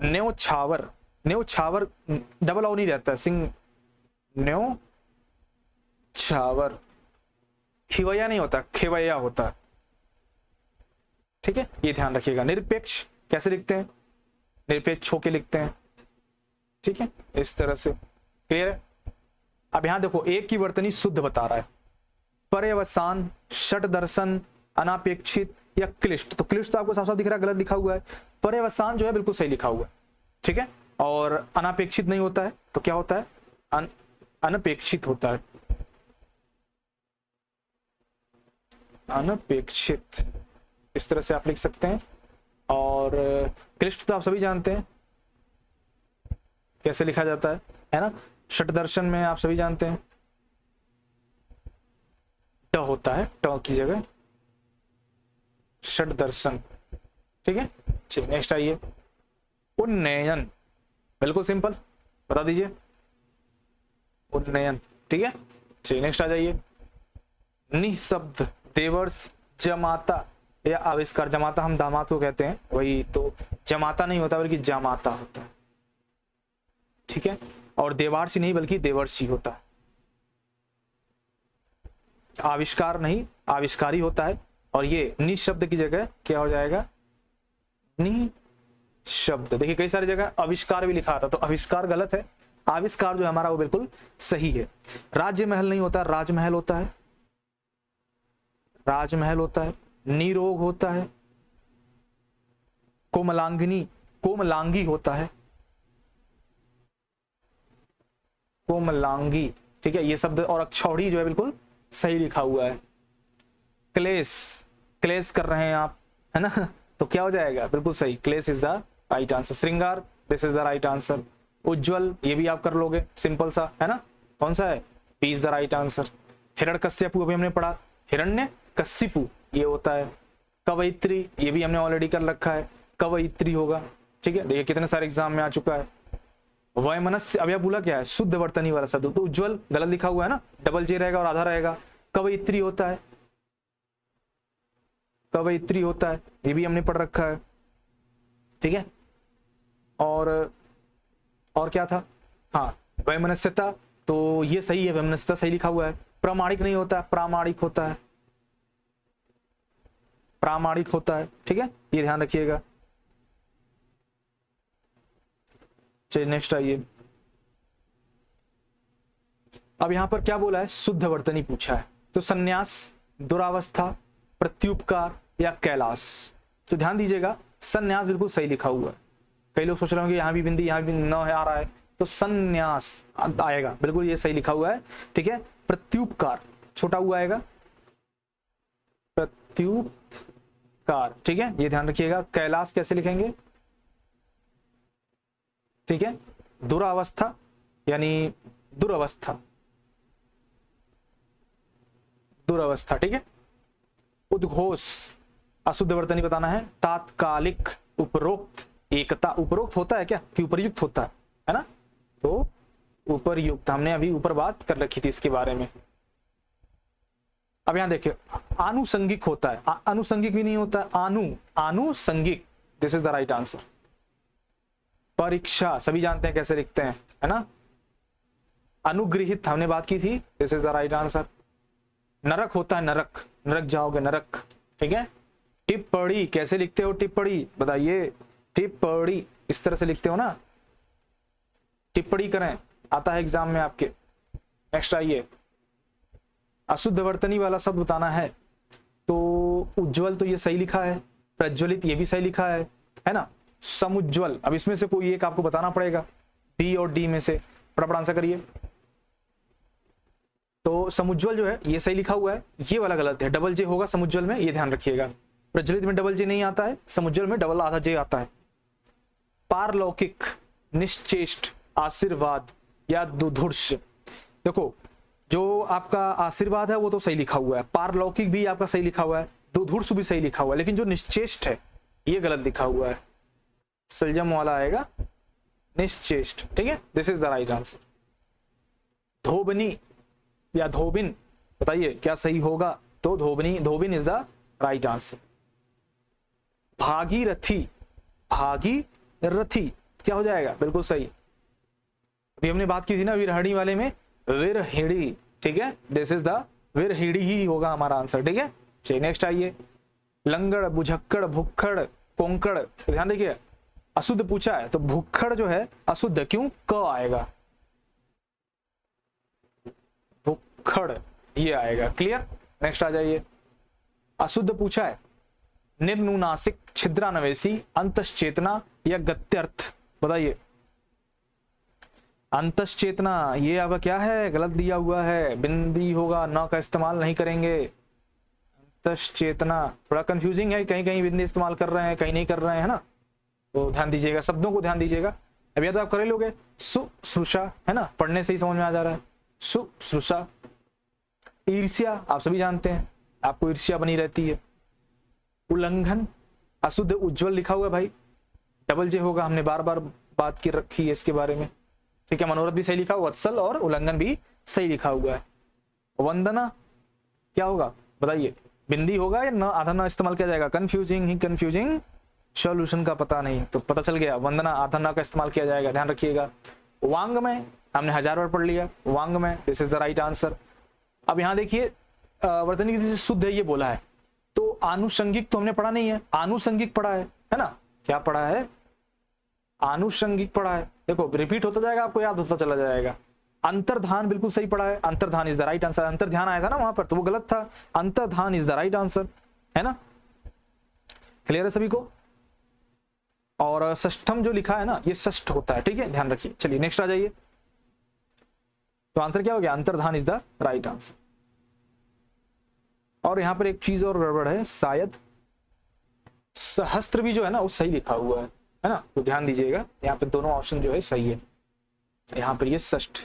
न्योछावर, न्योछावर डबल ओ नहीं रहता है, सिंग, न्योछावर। खिवैया नहीं होता, खिवैया होता है। ठीक है, ये ध्यान रखिएगा। निरपेक्ष कैसे लिखते हैं? निरपेक्ष होके लिखते हैं। ठीक है, इस तरह से, क्लियर है। अब यहां देखो, एक की वर्तनी शुद्ध बता रहा है, पर्यवसान, षट दर्शन, अनापेक्षित या क्लिष्ट। तो क्लिष्ट तो आपको साफ साफ दिख रहा है, गलत लिखा हुआ है। पर्यवसान जो है बिल्कुल सही लिखा हुआ है। ठीक है, और अनापेक्षित नहीं होता है, तो क्या होता है? अनपेक्षित होता है, अनपेक्षित, इस तरह से आप लिख सकते हैं। और क्लिष्ट तो आप सभी जानते हैं कैसे लिखा जाता है ना। षट दर्शन में आप सभी जानते हैं ट होता है, ट की जगह षट दर्शन। ठीक है, चलिए नेक्स्ट आइए, उन्नयन, बिल्कुल सिंपल, बता दीजिए, उन्नयन। ठीक है, चलिए नेक्स्ट आ जाइए, निशब्द, देवर्ष, जमाता या आविष्कार। जमाता हम दामाद को कहते हैं, वही तो जमाता नहीं होता बल्कि जमाता होता है। ठीक है, और देवार्षि नहीं बल्कि देवर्षि होता है। आविष्कार नहीं, आविष्कारी होता है। और ये निशब्द की जगह क्या हो जाएगा? निशब्द। देखिए कई सारी जगह आविष्कार भी लिखा था, तो आविष्कार गलत है, आविष्कार जो है हमारा वो बिल्कुल सही है। राज्य महल नहीं होता, राजमहल होता है, राजमहल होता है। निरोग होता है, कोमलांगिनी, कोमलांगी होता है, कोमलांगी। ठीक है, ये शब्द और अक्षौड़ी जो है बिल्कुल सही लिखा हुआ है। क्लेश, क्लेश कर रहे हैं आप, है ना, तो क्या हो जाएगा? बिल्कुल सही, क्लेश इज द राइट आंसर। श्रृंगार, this is the right answer. उज्जवल, ये भी आप कर लोगे, सिंपल सा है ना। कौन सा है? P is the right answer. Hiranyakashipu अभी हमने पढ़ा, हिरण्य कश्यपु ये होता है। कवयित्री, ये भी हमने ऑलरेडी कर रखा है, कवयित्री होगा। ठीक है, देखिए कितने सारे एग्जाम में आ चुका है। वयमनस्य, अब यह बोला क्या है? शुद्ध वर्तनी वाला शब्द, तो उज्जवल गलत लिखा हुआ है ना, डबल जे रहेगा और आधा रहेगा। कवयित्री होता है, कवयित्री होता है, ये भी हमने पढ़ रखा है। ठीक है, और क्या था? हाँ, वैमनस्यता, तो ये सही है, वैमनस्यता सही लिखा हुआ है। प्रामाणिक नहीं होता, प्रामाणिक होता है, प्रामाणिक होता है। ठीक है, ये ध्यान रखिएगा। चलिए नेक्स्ट आइए, अब यहां पर क्या बोला है? शुद्ध वर्तनी पूछा है, तो संन्यास, दुरावस्था, प्रत्युपकार या कैलाश। तो ध्यान दीजिएगा, संन्यास बिल्कुल सही लिखा हुआ है। कई लोग सोच रहे होंगे यहाँ भी बिंदी, यहाँ भी न आ रहा है, तो संन्यास आएगा, बिल्कुल ये सही लिखा हुआ है। ठीक है, प्रत्युपकार छोटा हुआ आएगा, प्रत्युपकार। ठीक है, ये ध्यान रखिएगा। कैलाश कैसे लिखेंगे? ठीक है। दुरावस्था यानी दुरावस्था, दुरावस्था, ठीक है। उद्घोष अशुद्ध वर्तनी बताना है। तात्कालिक उपरोक्त एकता, उपरोक्त होता है क्या कि उपर्युक्त होता है ना, तो उपर्युक्त, हमने अभी ऊपर बात कर रखी थी इसके बारे में। अब यहां देखिए आनुषंगिक होता है, अनुषंगिक भी नहीं होता है, आनुषंगिक, this is the right answer. परीक्षा सभी जानते हैं कैसे लिखते हैं, है ना। अनुगृहित हमने बात की थी, this is the right answer. नरक होता है नरक, नरक जाओगे नरक, ठीक है। टिप्पणी कैसे लिखते हो, टिप्पणी बताइए, टिप्पणी इस तरह से लिखते हो ना, टिप्पणी करें, आता है एग्जाम में आपके। नेक्स्ट आइए, अशुद्ध वर्तनी वाला शब्द बताना है। तो उज्ज्वल तो ये सही लिखा है, प्रज्वलित ये भी सही लिखा है ना। समुज्ज्वल, अब इसमें से कोई एक आपको बताना पड़ेगा, बी और डी में से, फटाफट आंसर करिए। तो समुज्ज्वल जो है ये सही लिखा हुआ है, ये वाला गलत है, डबल जे होगा समुज्ज्वल में, ये ध्यान रखिएगा। प्रज्वलित में डबल जे नहीं आता है, समुज्ज्वल में डबल आधा जे आता है। पारलौकिक, निश्चेष्ट, आशीर्वाद या दुधुर्ष, देखो जो आपका आशीर्वाद है वो तो सही लिखा हुआ है, पारलौकिक भी आपका सही लिखा हुआ है, दुधुर्ष भी सही लिखा हुआ है, लेकिन जो निश्चेष्ट है ये गलत लिखा हुआ है, सलजम वाला आएगा निश्चेष्ट, ठीक है। This is the right answer. धोबनी या धोबिन बताइए क्या सही होगा, तो धोबनी, धोबिन इज द राइट आंसर। भागीरथी, भागीरथी क्या हो जाएगा, बिल्कुल सही। अभी हमने बात की थी ना विरहणी वाले में, विरहिणी, ठीक है, दिस इज द विरहिणी ही होगा हमारा आंसर, ठीक है। चलिए नेक्स्ट आइए, लंगड़, बुझक्कड़, भुक्खड़, कोंकड़, ध्यान देखिए अशुद्ध पूछा है तो भुक्खड़ जो है अशुद्ध, क्यों, क आएगा, भुक्खड़ ये आएगा, क्लियर। नेक्स्ट आ जाइए, अशुद्ध पूछा है, निर्नुनासिक, छिद्रानवेशी, अंतश्चेतना या गत्यर्थ, बताइए। अंतश्चेतना ये अब क्या है, गलत दिया हुआ है, बिंदी होगा, न का इस्तेमाल नहीं करेंगे। अंतश्चेतना थोड़ा कंफ्यूजिंग है, कहीं कहीं बिंदी इस्तेमाल कर रहे हैं, कहीं नहीं कर रहे हैं, है ना, तो ध्यान दीजिएगा, शब्दों को ध्यान दीजिएगा। अब या तो आप करे लोगे सुश्रुषा, है ना, पढ़ने से ही समझ में आ जा रहा है, सुश्रुषा। ईर्ष्या आप सभी जानते हैं, आपको ईर्ष्या बनी रहती है। उल्लंघन, अशुद्ध, उज्ज्वल लिखा हुआ है भाई, डबल जे होगा, हमने बार बार बात की रखी है इसके बारे में, ठीक है। मनोरथ भी सही लिखा हुआ, वत्सल और उल्लंघन भी सही लिखा हुआ है। वंदना क्या होगा बताइए, बिंदी होगा या न, आधा न इस्तेमाल किया जाएगा, कंफ्यूजिंग ही कंफ्यूजिंग, सॉल्यूशन का पता नहीं, तो पता चल गया, वंदना आधा न का इस्तेमाल किया जाएगा, ध्यान रखिएगा। वांग में हमने 1000 बार पढ़ लिया, वांग में, this is the right answer. अब यहाँ देखिए वर्तनी की शुद्ध है ये बोला है, तो आनुषंगिक तो हमने पढ़ा नहीं है, आनुषंगिक पढ़ा है ना, क्या पढ़ा है, आनुषंगिक पढ़ा है। देखो रिपीट होता जाएगा, आपको याद होता चला जाएगा। अंतर्धान बिल्कुल सही पढ़ा है, अंतर्धान इज द राइट आंसर। अंतर्ध्यान आया था ना वहां पर, तो वो गलत था, अंतर्धान इज द राइट आंसर, है ना, क्लियर है सभी को। और षष्ठम जो लिखा है ना, ये षष्ठ होता है, ठीक है, ध्यान रखिए। चलिए नेक्स्ट आ जाइए, तो आंसर क्या हो गया, अंतर्धान इज द राइट आंसर। और यहां पर एक चीज और गड़बड़ है, शायद सहस्त्र भी जो है ना वो सही लिखा हुआ है ना, तो ध्यान दीजिएगा, यहाँ पे दोनों ऑप्शन जो है सही है, यहां पर ये षष्ठ।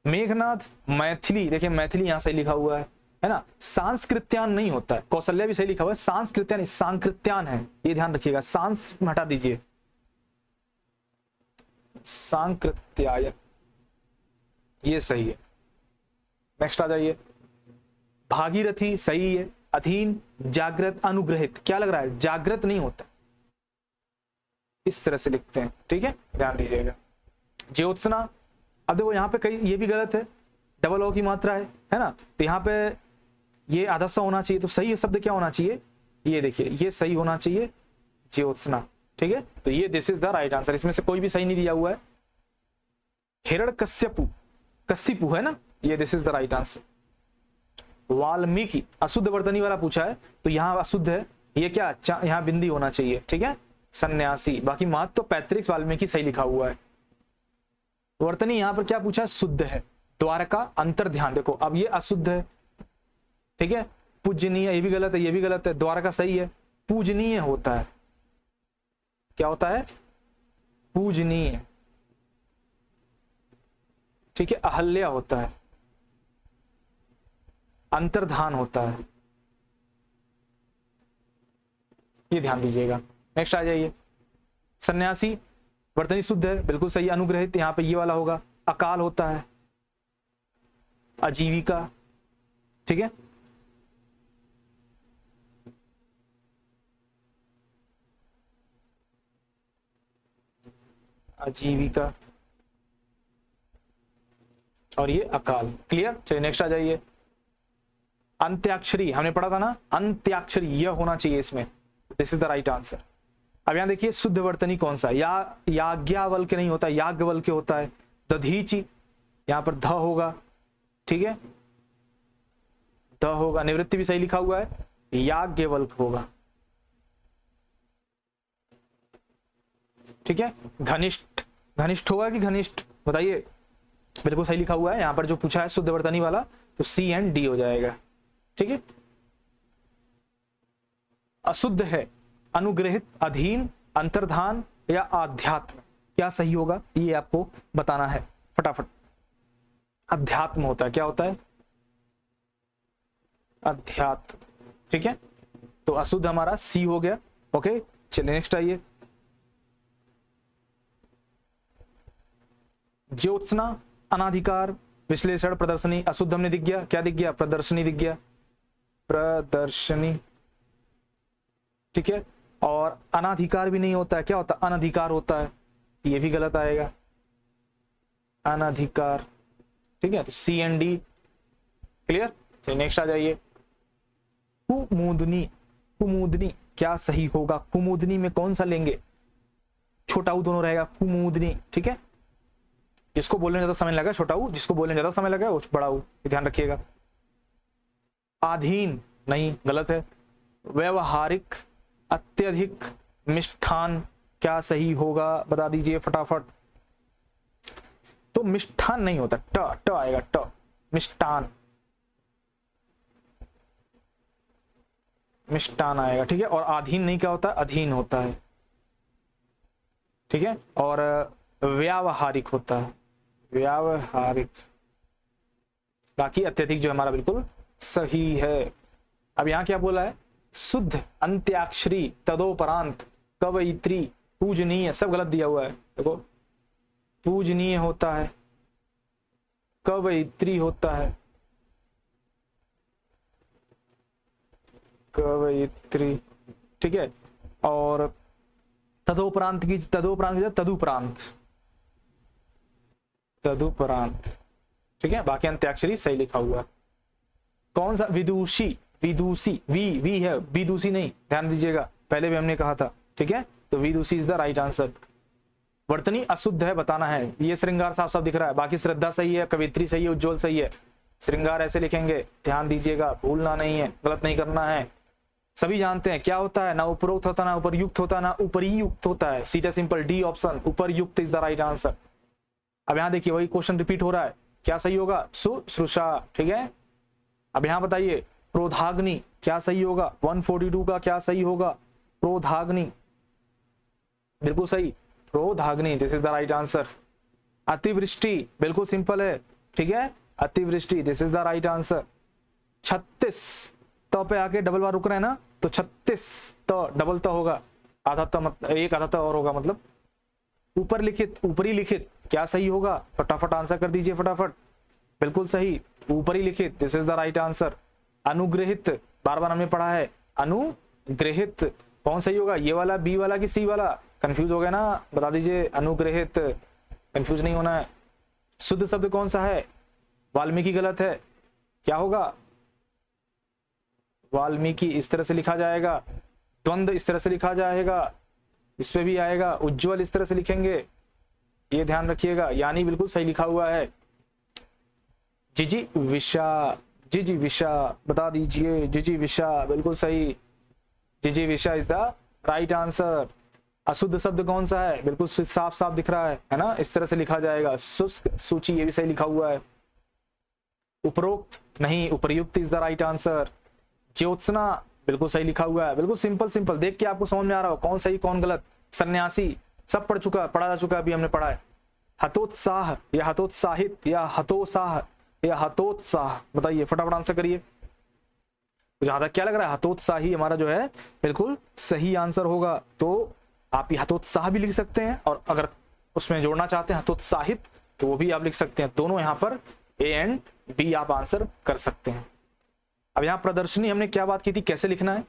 मेघनाथ, मैथिली, देखिए मैथिली यहां सही लिखा हुआ है ना, सांस्कृत्यान नहीं होता है। कौशल्या भी सही लिखा हुआ है, सांस्कृत्यान, सांकृत्यान है, ये ध्यान रखिएगा, सांस हटा दीजिए, सांकृत्याय, ये सही है। नेक्स्ट आ जाइए, भागीरथी सही है। अधीन, जागृत, अनुग्रहित, क्या लग रहा है, जागृत नहीं होता, इस तरह से लिखते हैं, ठीक है, ध्यान दीजिएगा। ज्योत्सना, अब देखो यहाँ पे कई, ये भी गलत है, डबल ओ की मात्रा है ना, तो यहाँ पे ये आधा सा होना चाहिए, तो सही शब्द क्या होना चाहिए, ये देखिए, ये सही होना चाहिए, ज्योत्सना, ठीक है, तो ये this is the right answer, इसमें से कोई भी सही नहीं दिया हुआ है। हिरण्यकश्यपु, कश्यपु है ना, ये this is the right answer. Valmiki, अशुद्ध वर्तनी वाला पूछा है, तो यहाँ अशुद्ध है, ये क्या, यहाँ बिंदी होना चाहिए, ठीक है। सन्यासी, बाकी महत्व तो पैतृक, वाल्मीकि सही लिखा हुआ है। वर्तनी यहाँ पर क्या पूछा है, शुद्ध है। द्वारका, अंतर्ध्यान, देखो अब ये अशुद्ध है, ठीक है। पूजनीय, ये भी गलत है, ये भी गलत है, द्वारका सही है, पूजनीय होता है, क्या होता है? पूजनीय, ठीक है। अहल्या होता है, अंतर्धान होता है, ये ध्यान दीजिएगा। नेक्स्ट आ जाइए। सन्यासी वर्तनी शुद्ध है, बिल्कुल सही। अनुग्रहित यहां पे ये वाला होगा। अकाल होता है, आजीविका, ठीक है। आजीविका और ये अकाल। क्लियर? चलिए नेक्स्ट आ जाइए। अंत्याक्षरी हमने पढ़ा था ना, अंत्याक्षरी यह होना चाहिए इसमें। This is the right answer. अब यहां देखिए शुद्ध वर्तनी कौन सा? याज्ञावल के नहीं होता, याज्ञवल के होता है। दधीचि, यहां पर ध होगा, ठीक है, द होगा। निवृत्ति भी सही लिखा हुआ है, याज्ञवल्क होगा, ठीक है। घनिष्ठ, घनिष्ठ होगा कि घनिष्ठ, बताइए। बिल्कुल सही लिखा हुआ है यहां पर जो पूछा है शुद्ध वर्तनी वाला, तो सी एंड डी हो जाएगा, ठीक है। अशुद्ध है, अनुग्रहित, अधीन, अंतर्धान या आध्यात्म, क्या सही होगा ये आपको बताना है फटाफट। अध्यात्म होता है, क्या होता है? अध्यात्म, ठीक है। तो अशुद्ध हमारा सी हो गया। ओके, चलिए नेक्स्ट आइए। ज्योत्सना, अनाधिकार, विश्लेषण, प्रदर्शनी। अशुद्ध हमने दिख गया, क्या दिख गया? प्रदर्शनी दिख गया, प्रदर्शनी, ठीक है। और अनाधिकार भी नहीं होता है, क्या होता है? अनधिकार होता है, ये भी गलत आएगा, अनधिकार, ठीक है। तो सी एंड डी क्लियर। चलिए नेक्स्ट आ जाइए। कुमुदनी, कुमुदनी क्या सही होगा? कुमुदनी में कौन सा लेंगे? छोटा ऊ दोनों रहेगा, कुमुदनी, ठीक है। जिसको बोलने ज्यादा समय लगा छोटा ऊ, जिसको बोलने ज्यादा समय लगा वो बड़ा ऊ, ध्यान रखिएगा। आधीन नहीं, गलत है। व्यवहारिक, अत्यधिक, मिष्ठान क्या सही होगा? बता दीजिए फटाफट। तो मिष्ठान नहीं होता, ट आएगा, ट, मिष्ठान, मिष्ठान आएगा, ठीक है। और आधीन नहीं क्या होता? अधीन होता है, ठीक है। और व्यावहारिक होता है, व्यावहारिक। बाकी अत्यधिक जो हमारा बिल्कुल सही है। अब यहां क्या बोला है? शुद्ध, अंत्याक्षरी, तदोपरांत, कवयित्री, पूजनीय, सब गलत दिया हुआ है। देखो, पूजनीय होता है, कवयित्री होता है, कवयित्री, ठीक है। और तदोपरांत की, तदोपरांत, तदुपरांत, तदुपरांत, ठीक है। बाकी अंत्याक्षरी सही लिखा हुआ। कौन सा? विदुषी, विदुषी, वी है, विदुषी नहीं, ध्यान दीजिएगा, पहले भी हमने कहा था, ठीक है। तो विदुषी इज द राइट आंसर। वर्तनी अशुद्ध है, बताना है। ये श्रृंगार साफ साफ दिख रहा है, बाकी श्रद्धा सही है, कवित्री सही है, उज्ज्वल सही है। श्रृंगार ऐसे लिखेंगे, ध्यान दीजिएगा, भूलना नहीं है, गलत नहीं करना है। सभी जानते हैं क्या होता है, ना उपरोक्त होता, ना उपरयुक्त होता, ना उपरियुक्त होता है। सीधा सिंपल डी ऑप्शन, उपरयुक्त इज द राइट आंसर। अब यहां देखिए वही क्वेश्चन रिपीट हो रहा है, क्या सही होगा? शुश्रूषा, ठीक है। अब यहां बताइए प्रोधाग्नि क्या सही होगा? 142 का क्या सही होगा? प्रोधाग्नि, बिल्कुल सही, प्रोधाग्नि, this is the right answer. अतिवृष्टि बिल्कुल सिंपल है, ठीक है, अतिवृष्टि, this is the right answer. 36 त पे आके डबल बार रुक रहे हैं ना, तो 36 त डबल त होगा, आधा त एक आधा त और होगा, मतलब ऊपर लिखित, ऊपरी लिखित क्या सही होगा? फटाफट आंसर कर दीजिए फटाफट। बिल्कुल सही, ऊपरी लिखित, this is the right answer. अनुग्रहित, बार बार हमने पढ़ा है, अनुग्रहित कौन सही होगा? ये वाला, बी वाला कि सी वाला? कंफ्यूज हो गया ना, बता दीजिए। अनुग्रहित, कंफ्यूज नहीं होना है। शुद्ध शब्द कौन सा है? वाल्मीकि गलत है, क्या होगा? वाल्मीकि इस तरह से लिखा जाएगा, द्वंद्व इस तरह से लिखा जाएगा, इस पे भी आएगा। उज्ज्वल इस तरह से लिखेंगे, ये ध्यान रखिएगा। यानी बिल्कुल सही लिखा हुआ है। जिजी विषा, जिजी विषा, बता दीजिए। जिजी विषा बिल्कुल सही, जिजी विषा इज द राइट आंसर। अशुद्ध शब्द कौन सा है? बिल्कुल साफ साफ दिख रहा है ना, इस तरह से लिखा जाएगा। शुष्क, सूची, ये भी सही लिखा हुआ है। उपरोक्त नहीं, उपरयुक्त इज द राइट आंसर। ज्योत्सना बिल्कुल सही लिखा हुआ है, बिल्कुल सिंपल सिंपल, देख के आपको समझ में आ रहा हो कौन सही कौन गलत। सन्यासी, सब पढ़ा जा चुका है, अभी हमने पढ़ा है। हतोत्साह या हतोत्साहित या हतोत्साह या हतोत्साह, बताइए फटाफट आंसर करिए। तो जहां तक क्या लग रहा है, हतोत्साही हमारा जो है बिल्कुल सही आंसर होगा। तो आप ये हतोत्साह भी लिख सकते हैं, और अगर उसमें जोड़ना चाहते हैं हतोत्साहित तो वो भी आप लिख सकते हैं। दोनों यहाँ पर ए एंड बी आप आंसर कर सकते हैं। अब यहाँ प्रदर्शनी हमने क्या बात की थी, कैसे लिखना है,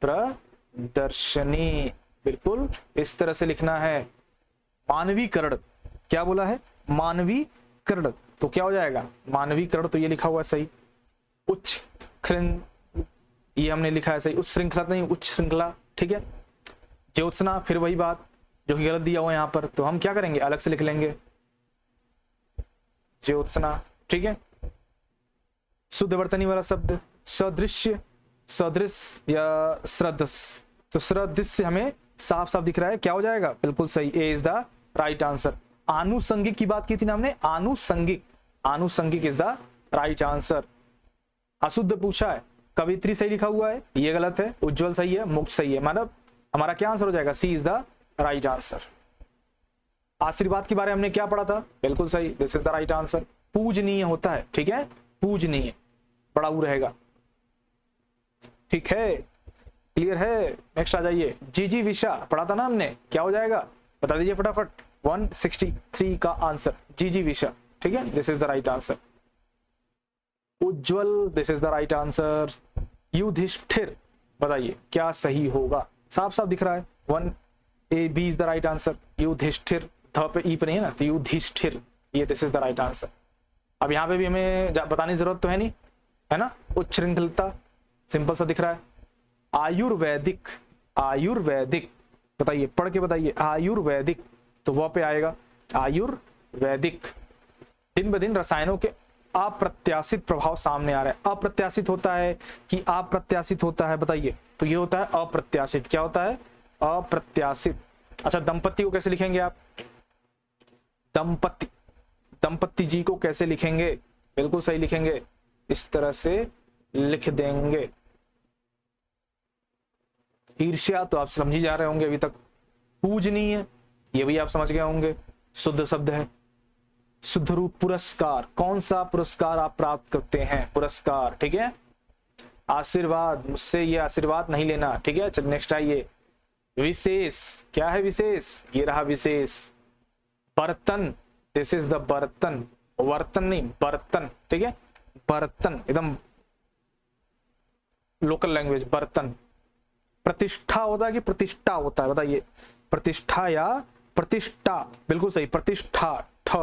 प्रदर्शनी, बिल्कुल इस तरह से लिखना है। मानवीकरण, क्या बोला है, मानवीकरण, तो क्या हो जाएगा मानवीकरण, तो ये लिखा हुआ है सही। उच्च श्रृंखला, ये हमने लिखा है सही, उच्च श्रृंखला नहीं, उच्च श्रृंखला, ठीक है। ज्योत्सना, फिर वही बात जो कि गलत दिया हुआ है यहाँ पर, तो हम क्या करेंगे, अलग से लिख लेंगे ज्योत्सना, ठीक है। शुद्ध वर्तनी वाला शब्द सदृश्य, सदृश या श्रद्धस, तो श्रद्धस हमें साफ साफ दिख रहा है, क्या हो जाएगा, बिल्कुल सही, ए इज द राइट आंसर। आनुषंगिक की बात की थी ना हमने, आनुषंगिक, आनुषंगिक इज द राइट आंसर। अशुद्ध पूछा है, कवित्री सही लिखा हुआ है, ये गलत है। उज्जवल सही है, मुक्त सही है, मतलब हमारा क्या आंसर हो जाएगा, सी इज द राइट आंसर। आशीर्वाद के बारे में हमने क्या पढ़ा था, बिल्कुल सही, this is the right answer. पूजनीय होता है, ठीक है, पूजनीय बड़ा ऊ रहेगा, ठीक है, क्लियर है। नेक्स्ट आ जाइए, जीजी विशा पढ़ा था ना हमने, क्या हो जाएगा बता दीजिए फटाफट, 163 का आंसर जीजी विशा, ठीक है, this is the right answer. उज्जवल, this is the right answer. Yudhishthir, बताइए क्या सही होगा, साफ साफ दिख रहा है, 1AB is the right answer. Yudhishthir, ध पे ई पे नहीं है ना, तो युधिष्ठिर, ये this is the right answer. अब यहाँ पे भी हमें बताने की जरूरत तो है नहीं, है ना, उच्च श्रृंखलता सिंपल सा दिख रहा है। आयुर्वैदिक, आयुर्वैदिक, बताइए पढ़ के बताइए, आयुर्वैदिक, तो वह पे आएगा आयुर्वैदिक। दिन ब दिन रसायनों के अप्रत्याशित प्रभाव सामने आ रहा है। अप्रत्याशित होता है कि अप्रत्याशित होता है, बताइए, तो ये होता है अप्रत्याशित, क्या होता है, अप्रत्याशित। अच्छा, दंपति को कैसे लिखेंगे आप, दंपति, दंपति जी को कैसे लिखेंगे, बिल्कुल सही लिखेंगे, इस तरह से लिख देंगे। ईर्ष्या तो आप समझी जा रहे होंगे अभी तक। पूजनीय, ये भी आप समझ गए होंगे, शुद्ध शब्द है। शुद्ध रूप पुरस्कार, कौन सा पुरस्कार आप प्राप्त करते हैं, पुरस्कार, ठीक है। आशीर्वाद, मुझसे ये आशीर्वाद नहीं लेना, ठीक है। चल नेक्स्ट आइए, विशेष, क्या है विशेष, ये रहा विशेष। बर्तन, दिस इज द बर्तन, वर्तन नहीं, बर्तन, ठीक है, बर्तन, एकदम लोकल लैंग्वेज, बर्तन। प्रतिष्ठा होता है कि प्रतिष्ठा होता है, बताइए, प्रतिष्ठा या प्रतिष्ठा, बिल्कुल सही, प्रतिष्ठा, ठ।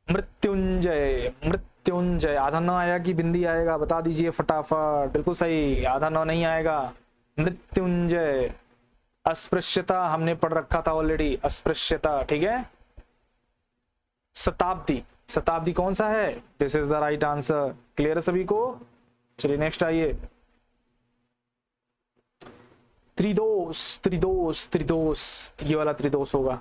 मृत्युंजय, मृत्युंजय, आधा न आया कि बिंदी आएगा, बता दीजिए फटाफट, बिल्कुल सही, आधा न नहीं आएगा, मृत्युंजय। अस्पृश्यता हमने पढ़ रखा था ऑलरेडी, अस्पृश्यता, ठीक है। शताब्दी, शताब्दी कौन सा है, this is the right answer, clear है सभी को। चलिए नेक्स्ट आइए, त्रिदोष, त्रिदोष, त्रिदोष, ये वाला त्रिदोष होगा।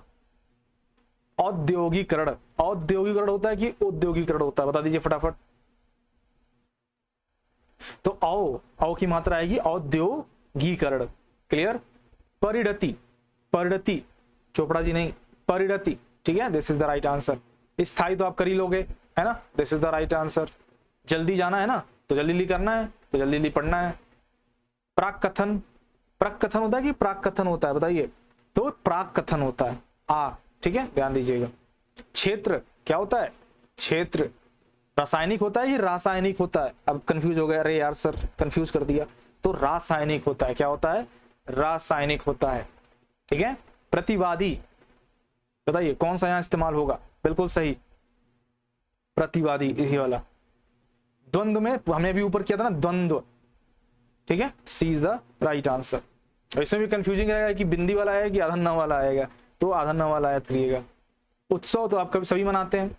औद्योगिकरण, औद्योगिकरण होता है कि औद्योगिकरण होता है, बता दीजिए फटाफट। तो औ की मात्रा आएगी औद्योगिकरण, क्लियर। परिणति, परिणति, चोपड़ा जी नहीं, परिणति, ठीक है, this is the right answer. स्थायी तो आप कर ही लोगे, है ना, this is the right answer. जल्दी जाना है ना, तो जल्दी करना है, तो जल्दी पढ़ना है। प्राक कथन, प्राक कथन होता है कि प्राक कथन होता है, बताइए, तो प्राक कथन होता है, आ, ठीक है, ध्यान दीजिएगा। क्षेत्र क्या होता है, क्षेत्र रासायनिक होता है कि रासायनिक होता है, अब कंफ्यूज हो गया, अरे यार सर कंफ्यूज कर दिया, तो रासायनिक होता है, क्या होता है, रासायनिक होता है, ठीक है। प्रतिवादी, बताइए कौन सा यहां इस्तेमाल होगा, बिल्कुल सही, प्रतिवादी, इसी वाला। द्वंद्व में हमने भी ऊपर किया था ना, द्वंद्व, ठीक है, सी इज द राइट आंसर। इसमें भी कंफ्यूजिंग रहेगा कि बिंदी वाला आएगा कि आधन वाला आएगा, तो आधन वाला आया करिएगा। उत्सव तो आप कभी सभी मनाते हैं,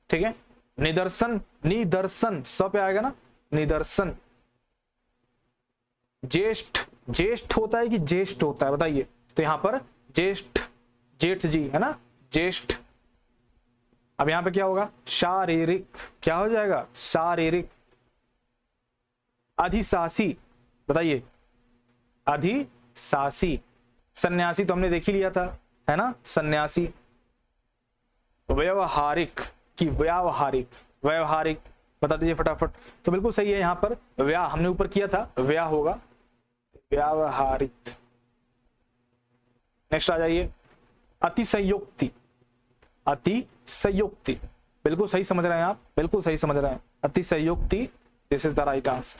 ठीक है। निदर्शन, निदर्शन सब पे आएगा ना, निदर्शन। ज्येष्ठ, ज्येष्ठ होता है कि ज्येष्ठ होता है, बताइए, तो यहां पर ज्येष्ठ, जेठ जी है ना, ज्येष्ठ। अब यहां पे क्या होगा, शारीरिक, क्या हो जाएगा, शारीरिक। अधिशासी, बताइए, अधिशासी, सन्यासी तो हमने देख ही लिया था, है ना, सन्यासी। व्यवहारिक की व्यावहारिक, व्यवहारिक बता दीजिए फटाफट। तो बिल्कुल सही है, यहाँ पर व्या हमने ऊपर किया था, व्या होगा, व्यावहारिक। नेक्स्ट आ जाइए, अतिशयोक्ति, अतिशयोक्ति, बिल्कुल सही समझ रहे हैं आप, बिल्कुल सही समझ रहे हैं, अतिशयोक्ति, this is the right answer.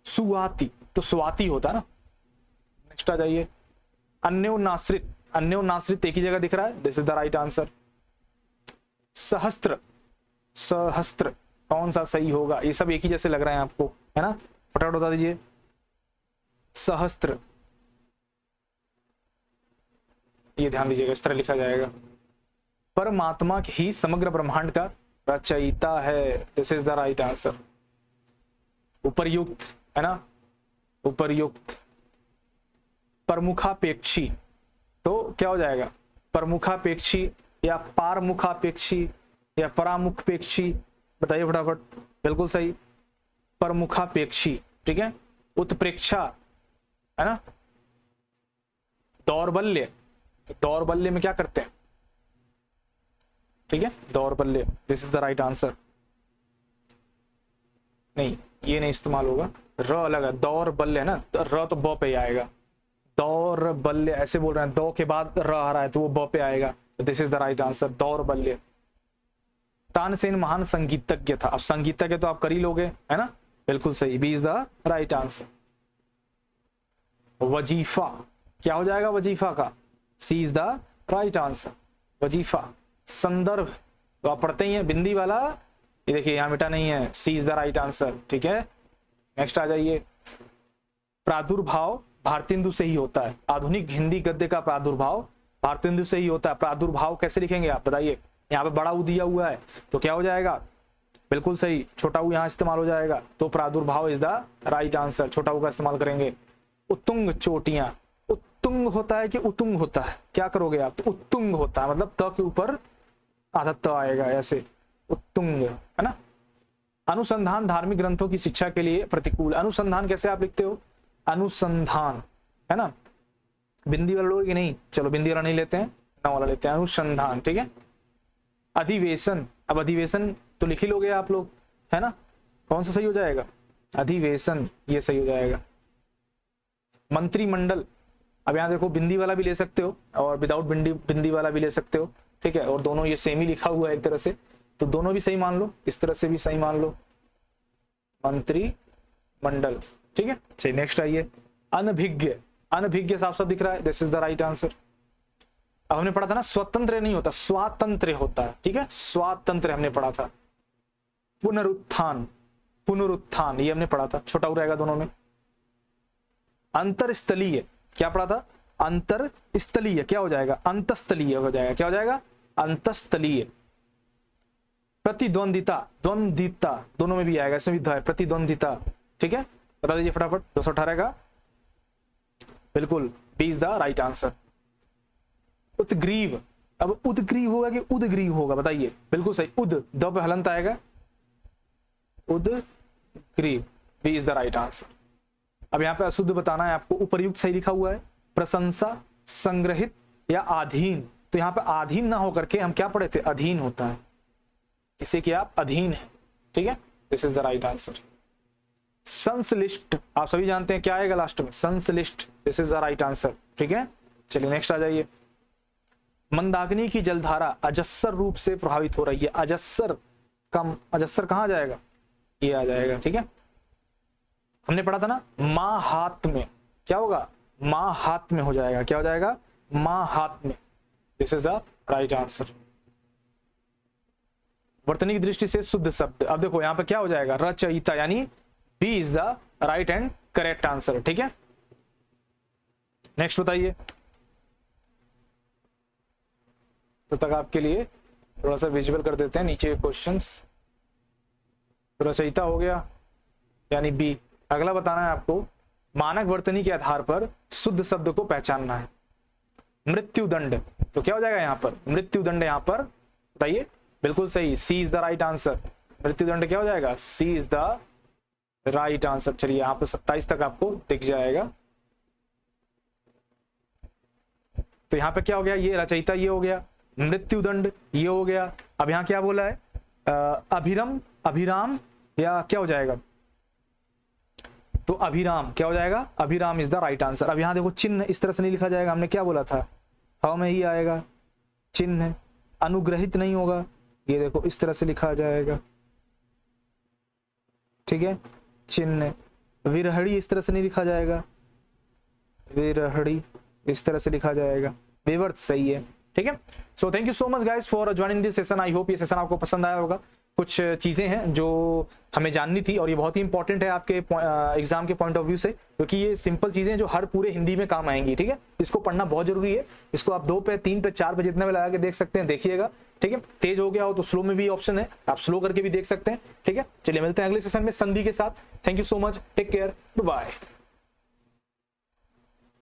सुवाति, तो स्वाति होता है ना। नेक्स्ट आ जाइए, अन्योनाश्रित, अन्योनाश्रित एक ही जगह दिख रहा है, this is the right answer. सहस्त्र, सहस्त्र कौन सा सही होगा, ये सब एक ही जैसे लग रहे हैं आपको, है ना, फटाफट बता दीजिए। सहस्त्र, ये ध्यान दीजिएगा, इस तरह लिखा जाएगा। परमात्मा ही समग्र ब्रह्मांड का रचयिता है, this is the right answer. उपर्युक्त, है ना, उपर्युक्त। प्रमुखापेक्षी, तो क्या हो जाएगा, प्रमुखापेक्षी या पारमुखापेक्षी या परामुखपेक्षी, बताइए फटाफट। बिल्कुल सही, प्रमुखापेक्षी, ठीक है। उत्प्रेक्षा, है ना। दौर्बल्य, दौर्बल्य में क्या करते हैं, ठीक है, दौर्बल्य, this is the right answer. नहीं, ये नहीं इस्तेमाल होगा, र अलग है, दौर्बल्य है ना, र तो ब पे आएगा। दौर्बल्य ऐसे बोल रहे हैं, दो के बाद र आ रहा है तो वो ब पे आएगा, this is the right answer, दौर्बल्य। तानसेन महान संगीतज्ञ था, अब संगीतज्ञ तो आप कर ही लोगे, है ना, बिल्कुल सही, B is the right answer. वजीफा, क्या हो जाएगा वजीफा का, C is the right answer, वजीफा। संदर्भ, तो आप पढ़ते ही हैं, बिंदी वाला, ये देखिए यहां मिटा नहीं है, सी इज द राइट आंसर, ठीक है। नेक्स्ट आ जाइए, प्रादुर्भाव भारतेंदु से ही होता है, आधुनिक हिंदी गद्य का प्रादुर्भाव भारतेंदु से ही होता है। प्रादुर्भाव कैसे लिखेंगे आप बताइए, यहाँ पे बड़ा ऊ दिया हुआ है तो क्या हो जाएगा, बिल्कुल सही, छोटा ऊ यहाँ इस्तेमाल हो जाएगा, तो प्रादुर्भाव इज द राइट आंसर, छोटा ऊ का इस्तेमाल करेंगे। उत्तुंग चोटियां, उत्तुंग होता है कि उतुंग होता है, क्या करोगे आप, तो उत्तुंग होता है, मतलब त के ऊपर आधा त आएगा, ऐसे उत्तुंग, है ना। अनुसंधान धार्मिक ग्रंथों की शिक्षा के लिए प्रतिकूल, अनुसंधान कैसे आप लिखते हो, अनुसंधान, है ना, बिंदी वाला लोगे कि नहीं, चलो बिंदी वाला नहीं लेते हैं, ना वाला लेते हैं, अनुसंधान, ठीक है। अधिवेशन, अब अधिवेशन तो लिख ही लोगे आप लोग, है ना, कौन सा सही हो जाएगा, अधिवेशन, ये सही हो जाएगा। मंत्रिमंडल, अब यहाँ देखो बिंदी वाला भी ले सकते हो और विदाउट बिंदी वाला भी ले सकते हो, ठीक है, और दोनों ये सेम ही लिखा हुआ है एक तरह से, तो दोनों भी सही मान लो, इस तरह से भी सही मान लो, मंत्रिमंडल, ठीक है। चलिए नेक्स्ट आइए, अनभिज्ञ, अनभिज्ञ साफ साफ दिख रहा है, this is the right answer. अब हमने पढ़ा था ना, स्वतंत्र नहीं होता, स्वातंत्र होता है, ठीक है, स्वातंत्र हमने पढ़ा था। पुनरुत्थान, पुनरुत्थान, ये हमने पढ़ा था, छोटा हो रहेगा दोनों में। अंतरस्थलीय, क्या पढ़ा था, अंतरस्थलीय, क्या हो जाएगा, अंतस्थलीय हो जाएगा, क्या हो जाएगा, अंतस्थलीय। प्रतिद्वंदिता, द्वंदिता दोनों में भी आएगा, इसमें भी है, प्रतिद्वंदिता, ठीक है, बता दीजिए फटाफट, 218 का, बिल्कुल B is the right answer. उत्ग्रीव, अब उदग्रीव होगा कि उदग्रीव होगा, बताइए, बिल्कुल सही, उद, द पे हलंत आएगा, उदग्रीव, B is the right answer. अब यहाँ पे अशुद्ध बताना है आपको, उपर्युक्त सही लिखा हुआ है, प्रशंसा, संग्रहित या अधीन, तो यहाँ पे अधीन ना होकर के हम क्या पढ़े थे, अधीन होता है, इसे कि आप अधीन है, ठीक है, this is the right answer. संश्लिष्ट, आप सभी जानते हैं क्या आएगा लास्ट में, संश्लिष्ट, this is the right answer, ठीक है। चलिए नेक्स्ट आ जाइए, मंदाकिनी की जलधारा अजस्र रूप से प्रभावित हो रही है, अजस्र, कम, अजस्र कहाँ जाएगा, ये आ जाएगा, ठीक है। हमने पढ़ा था ना, मां हाथ में, क्या होगा, मां हाथ में हो जाएगा, क्या हो जाएगा, मां हाथ में, this is the right answer. वर्तनी की दृष्टि से शुद्ध शब्द, अब देखो यहां पे क्या हो जाएगा, रचयिता, यानी B is the right and correct answer, ठीक है। नेक्स्ट बताइए, तो तक आपके लिए थोड़ा सा विजुअल कर देते हैं नीचे क्वेश्चंस। रचयिता हो गया, यानी बी। अगला बताना है आपको, मानक वर्तनी के आधार पर शुद्ध शब्द को पहचानना है। मृत्युदंड, तो क्या हो जाएगा यहाँ पर, मृत्युदंड, यहाँ पर बताइए, बिल्कुल सही, सी इज द राइट आंसर। मृत्युदंड क्या हो जाएगा, सी इज द राइट आंसर। चलिए यहाँ पे 27 तक आपको दिख जाएगा। तो यहाँ पे क्या हो गया, ये रचयिता ये हो गया, मृत्युदंड ये हो गया। अब यहाँ क्या बोला है, अभिरम, अभिराम या क्या हो जाएगा, तो अभिराम क्या हो जाएगा, अभिराम इज द राइट आंसर। अब यहाँ देखो चिन्ह इस तरह से नहीं लिखा जाएगा, हमने क्या बोला था, ह में ही आएगा चिन्ह, अनुग्रहित नहीं होगा, ये देखो इस तरह से लिखा जाएगा, ठीक है, चिन्ह। विरहड़ी इस तरह से नहीं लिखा जाएगा, विरहड़ी इस तरह से लिखा जाएगा, विवर्त सही है, ठीक है। So thank you so much guys for joining this session. I hope ये सेशन आपको पसंद आया होगा। कुछ चीजें हैं जो हमें जाननी थी और ये बहुत ही इंपॉर्टेंट है आपके एग्जाम के पॉइंट ऑफ व्यू से, क्योंकि ये सिंपल चीजें जो हर पूरे हिंदी में काम आएंगी, ठीक है। इसको पढ़ना बहुत जरूरी है। इसको आप 2 पे 3 पे 4 पे जितने में लगा के देख सकते हैं, देखिएगा, ठीक है। तेज हो गया हो तो स्लो में भी ऑप्शन है, आप स्लो करके भी देख सकते हैं, ठीक है। चलिए मिलते हैं अगले सेशन में संधि के साथ। Thank you so much, take care, bye.